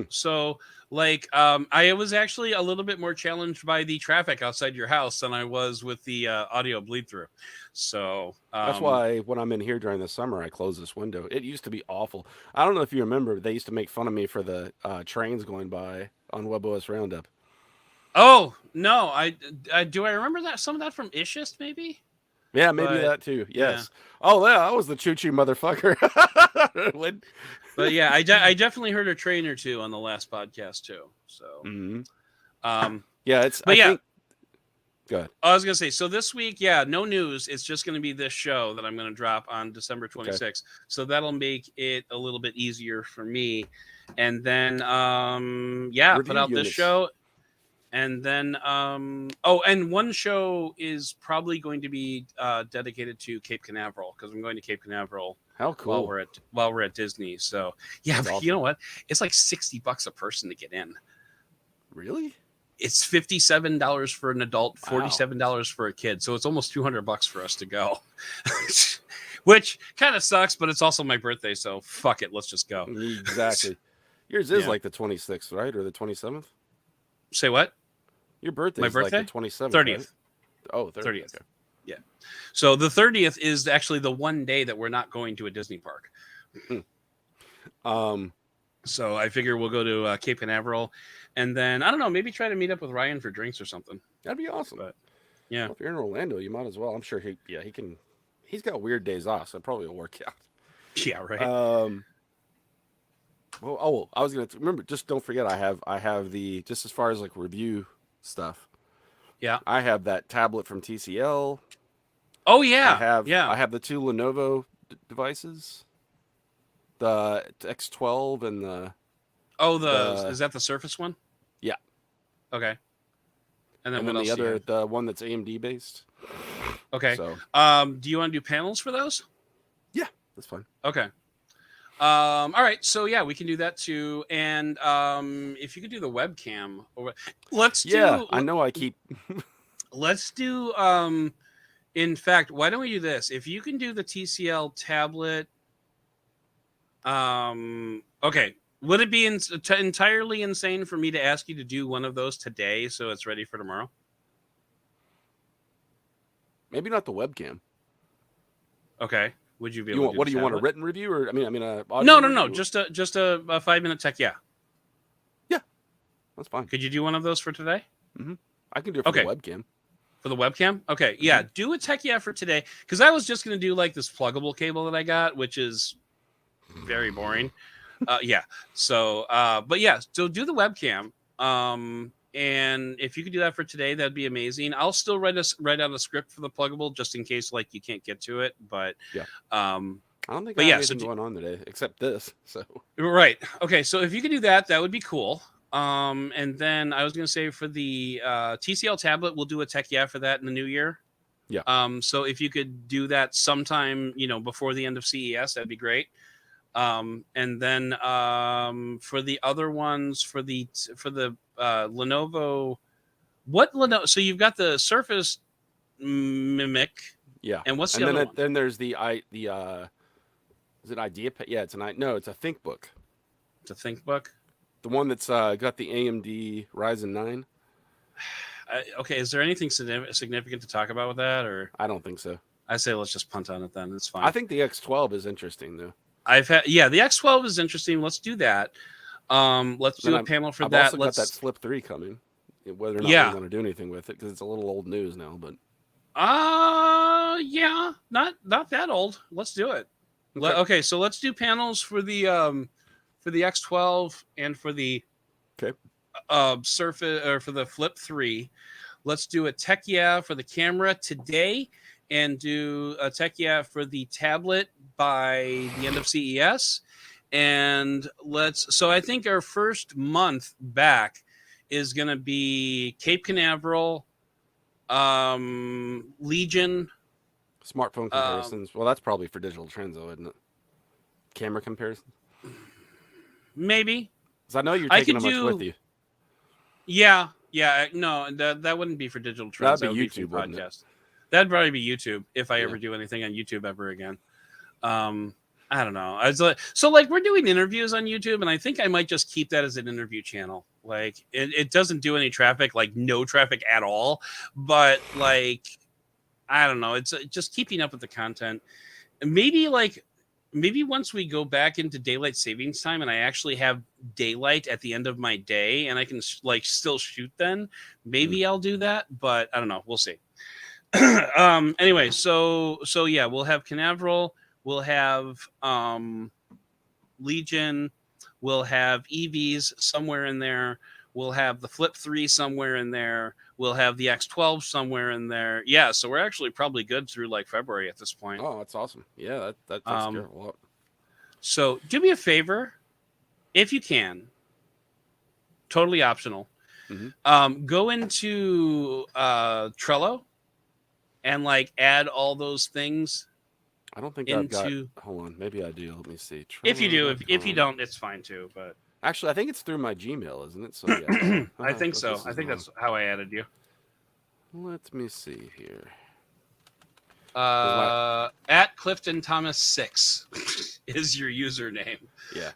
So, like, I was actually a little bit more challenged by the traffic outside your house than I was with the audio bleed through. So that's why when I'm in here during the summer, I close this window. It used to be awful. I don't know if you remember, they used to make fun of me for the trains going by on WebOS Roundup. Oh no, I do. I remember that some of that from Ishist, maybe. Yeah, maybe that too. Yes. Yeah. Oh, yeah, that was the choo-choo motherfucker. But yeah, I definitely heard a train or two on the last podcast too. So, yeah, it's. But think... Go ahead. I was gonna say, so this week, yeah, no news. It's just gonna be this show that I'm gonna drop on December 26th. Okay. So that'll make it a little bit easier for me. And then, put out this show. And then, and one show is probably going to be dedicated to Cape Canaveral because I'm going to Cape Canaveral. How cool! While we're at Disney, so yeah, but awesome. You know what? It's like $60 a person to get in. Really? It's $57 for an adult, $47 for a kid. So it's almost $200 for us to go, which kind of sucks. But it's also my birthday, so fuck it, let's just go. Exactly. Yours is like the 26th, right, or the 27th? Say what? Your birthday is like the 27th, 30th. Right? Oh, 30th. Okay. Yeah. So the 30th is actually the one day that we're not going to a Disney park. So I figure we'll go to Cape Canaveral, and then I don't know, maybe try to meet up with Ryan for drinks or something. That'd be awesome. But yeah, well, if you're in Orlando, you might as well. I'm sure he can. He's got weird days off, so it probably will work out. Yeah, right. Well, I was gonna remember. Just don't forget, I have the just as far as like review stuff. Yeah, I have that tablet from TCL. Oh yeah, I have the two Lenovo devices, the X12 and the. Oh, is that the Surface one? Yeah. Okay. And then the one that's AMD based. Okay. So, do you want to do panels for those? Yeah, that's fine. Okay. All right, so yeah, we can do that too. And if you could do the webcam, let's do. Yeah, I know. I keep. Let's do. In fact, why don't we do this? If you can do the TCL tablet. Okay. Would it be entirely insane for me to ask you to do one of those today, so it's ready for tomorrow? Maybe not the webcam. Okay. Would you be able to do what do you want, a written review or no, just a 5-minute tech, yeah. Yeah. That's fine. Could you do one of those for today? Mm-hmm. I can do it for the webcam. For the webcam? Okay. Yeah, do a tech for today cuz I was just going to do like this pluggable cable that I got, which is very boring. Yeah. So but yeah, so do the webcam. And if you could do that for today, that'd be amazing. I'll still write out a script for the pluggable just in case like you can't get to it. But yeah, I don't think I have anything going on today except this. So right, okay. So if you could do that, that would be cool. And then I was going to say for the TCL tablet, we'll do a tech for that in the new year. Yeah. So if you could do that sometime, before the end of CES, that'd be great. And then for the other ones, for the Lenovo, what Lenovo? So you've got the Surface Mimic. Yeah. And what's the And other then one? then there's the is it IdeaPad? Yeah, it's it's a ThinkBook. It's a ThinkBook. The one that's got the AMD Ryzen 9. Okay, is there anything significant to talk about with that, or I don't think so. I say let's just punt on it then. It's fine. I think the X12 is interesting though. The X12 is interesting. Let's do that. Let's do a panel for I've that. also Let's got that Flip 3 coming. Whether or not we want to do anything with it, because it's a little old news now, but yeah, not that old. Let's do it. Okay, so let's do panels for the X12 and for the Surface, or for the Flip 3. Let's do a tech for the camera today, and do a tech for the tablet by the end of CES. And so I think our first month back is going to be Cape Canaveral, Legion. Smartphone comparisons. Well, that's probably for Digital Trends, though, isn't it? Camera comparisons? Maybe. Because I know you're taking them much with you. Yeah. No, that wouldn't be for Digital Trends. That'd be YouTube, YouTube, wouldn't it? That'd probably be YouTube if I ever do anything on YouTube ever again. I don't know. So we're doing interviews on YouTube, and I think I might just keep that as an interview channel. Like it doesn't do any traffic, like no traffic at all. But I don't know. It's just keeping up with the content. And maybe once we go back into daylight savings time and I actually have daylight at the end of my day and I can still shoot, then maybe I'll do that. But I don't know. We'll see. Anyway, so yeah, we'll have Canaveral. We'll have Legion. We'll have EVs somewhere in there. We'll have the Flip 3 somewhere in there. We'll have the X12 somewhere in there. Yeah, so we're actually probably good through February at this point. Oh, that's awesome. Yeah, that takes care of a lot. So do me a favor, if you can, totally optional, go into Trello and add all those things. I don't think I've got. Hold on, maybe I do. Let me see. If you do, if you don't, it's fine too. But actually, I think it's through my Gmail, isn't it? So yeah, I think so. I think that's how I added you. Let me see here. At Clifton Thomas 6 is your username. Yeah.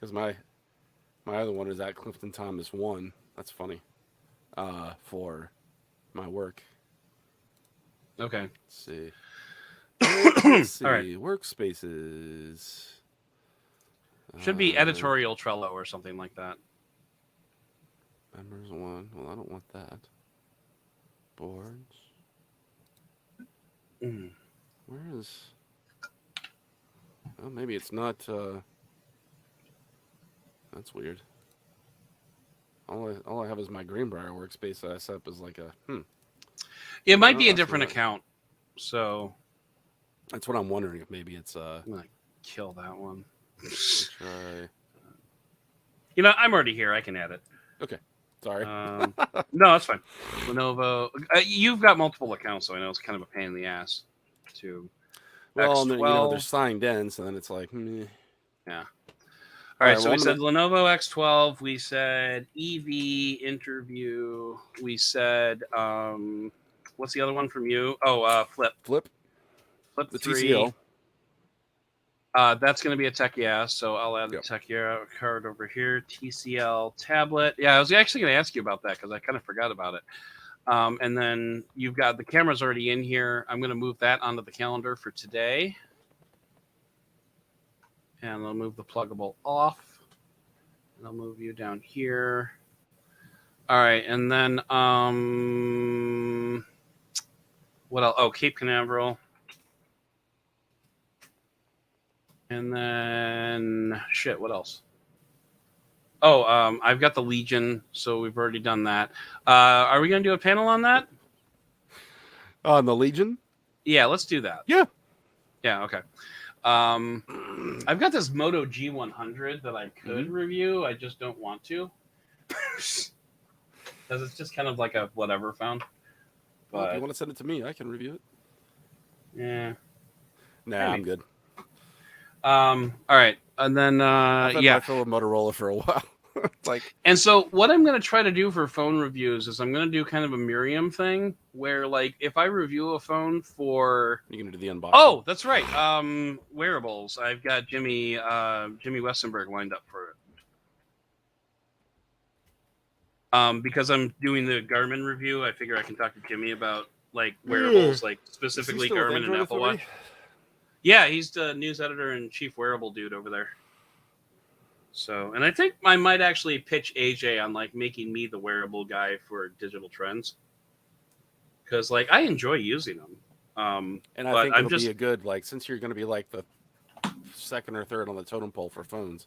Because my other one is at Clifton Thomas 1. That's funny. For my work. Okay. Let's see. Let's see. All right. Workspaces. Should be editorial Trello or something like that. Members 1. Well, I don't want that. Boards. Where is? Well, maybe it's not. That's weird. All I have is my Greenbrier workspace that I set up as It might be a different account. So that's what I'm wondering, if maybe it's I'm gonna kill that one. Try. I'm already here. I can add it. Okay. Sorry. No, that's fine. Lenovo. You've got multiple accounts, so I know it's kind of a pain in the ass. To well, they're signed in, so then it's meh. Yeah. All right, so we said Lenovo X12. We said EV interview. We said what's the other one from you? Oh, Flip the 3. TCL. That's going to be a tech so I'll add the tech card over here. TCL tablet. Yeah, I was actually going to ask you about that because I kind of forgot about it. And then you've got the camera's already in here. I'm going to move that onto the calendar for today. And I'll move the pluggable off. And I'll move you down here. All right, and then what else? Oh, Cape Canaveral. And then what else? Oh, I've got the Legion, so we've already done that. Are we going to do a panel on that? On the Legion? Yeah, let's do that. Yeah. Yeah, okay. I've got this Moto G100 that I could review. I just don't want to. Because it's just kind of like a whatever phone. But Well, if you want to send it to me, I can review it. Yeah. Nah, Maybe. I'm good. All right. And then I've had yeah. my fill of Motorola for a while. And so what I'm going to try to do for phone reviews is I'm going to do kind of a Miriam thing where, like, if I review a phone for... You're going to do the unboxing? Oh, that's right. Wearables. I've got Jimmy Westenberg lined up for it. Because I'm doing the Garmin review, I figure I can talk to Jimmy about, like, wearables, like, specifically Garmin and Apple Watch. Yeah, he's the news editor and chief wearable dude over there. So, and I think I might actually pitch AJ on, like, making me the wearable guy for Digital Trends. Because, like, I enjoy using them. And I think it'll be a good, like, since you're going to be, like, the second or third on the totem pole for phones.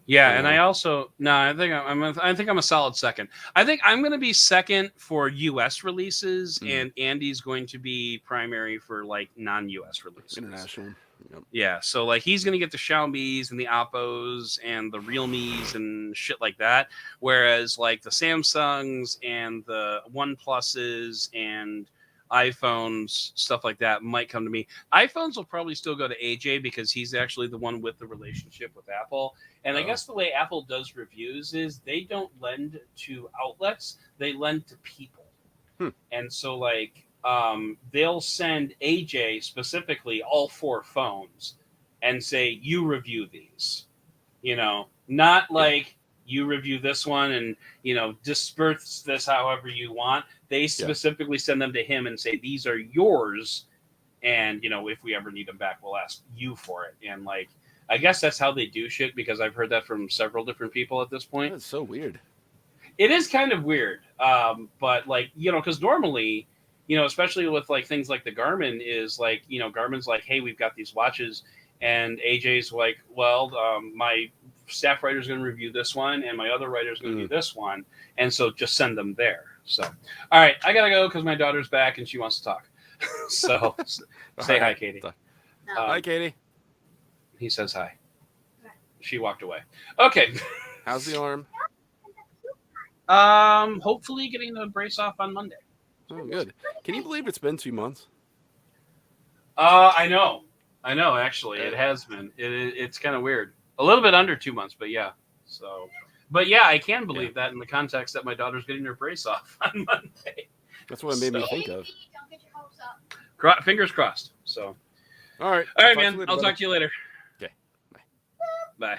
Yeah, and I also I think I'm a solid second. I think I'm going to be second for U.S. releases, and Andy's going to be primary for, like, non-U.S. releases. International. Yep. Yeah, so, like, he's going to get the Xiaomi's and the Oppos and the Realme's and shit like that, whereas, like, the Samsungs and the OnePluses and iPhones, stuff like that, might come to me. iPhones will probably still go to AJ because he's actually the one with the relationship with Apple. And I guess the way Apple does reviews is they don't lend to outlets, they lend to people. And so, like, they'll send AJ specifically all 4 phones and say, you review these. You know, not like you review this one and, you know, disperse this however you want. They specifically send them to him and say, these are yours. And, you know, if we ever need them back, we'll ask you for it. And, like, I guess that's how they do shit because I've heard that from several different people at this point. That's so weird. It is kind of weird. But, like, you know, because normally, you know, especially with, like, things like the Garmin is, like, you know, Garmin's like, hey, we've got these watches. And AJ's like, well, my staff writer's going to review this one and my other writer's going to review this one. And so just send them there. So, all right, I got to go because my daughter's back and she wants to talk. So say hi, Katie. Hi, Katie. He says hi. She walked away. Okay. How's the arm? Hopefully getting the brace off on Monday. Oh, good. Can you believe it's been 2 months? I know. Actually, it has been. It's kind of weird. A little bit under 2 months, but yeah. So, but yeah, I can believe that in the context that my daughter's getting her brace off on Monday. That's what it made me think of. Don't get your hopes up. Fingers crossed. So, all right, man. I'll talk to you later. Okay. Bye.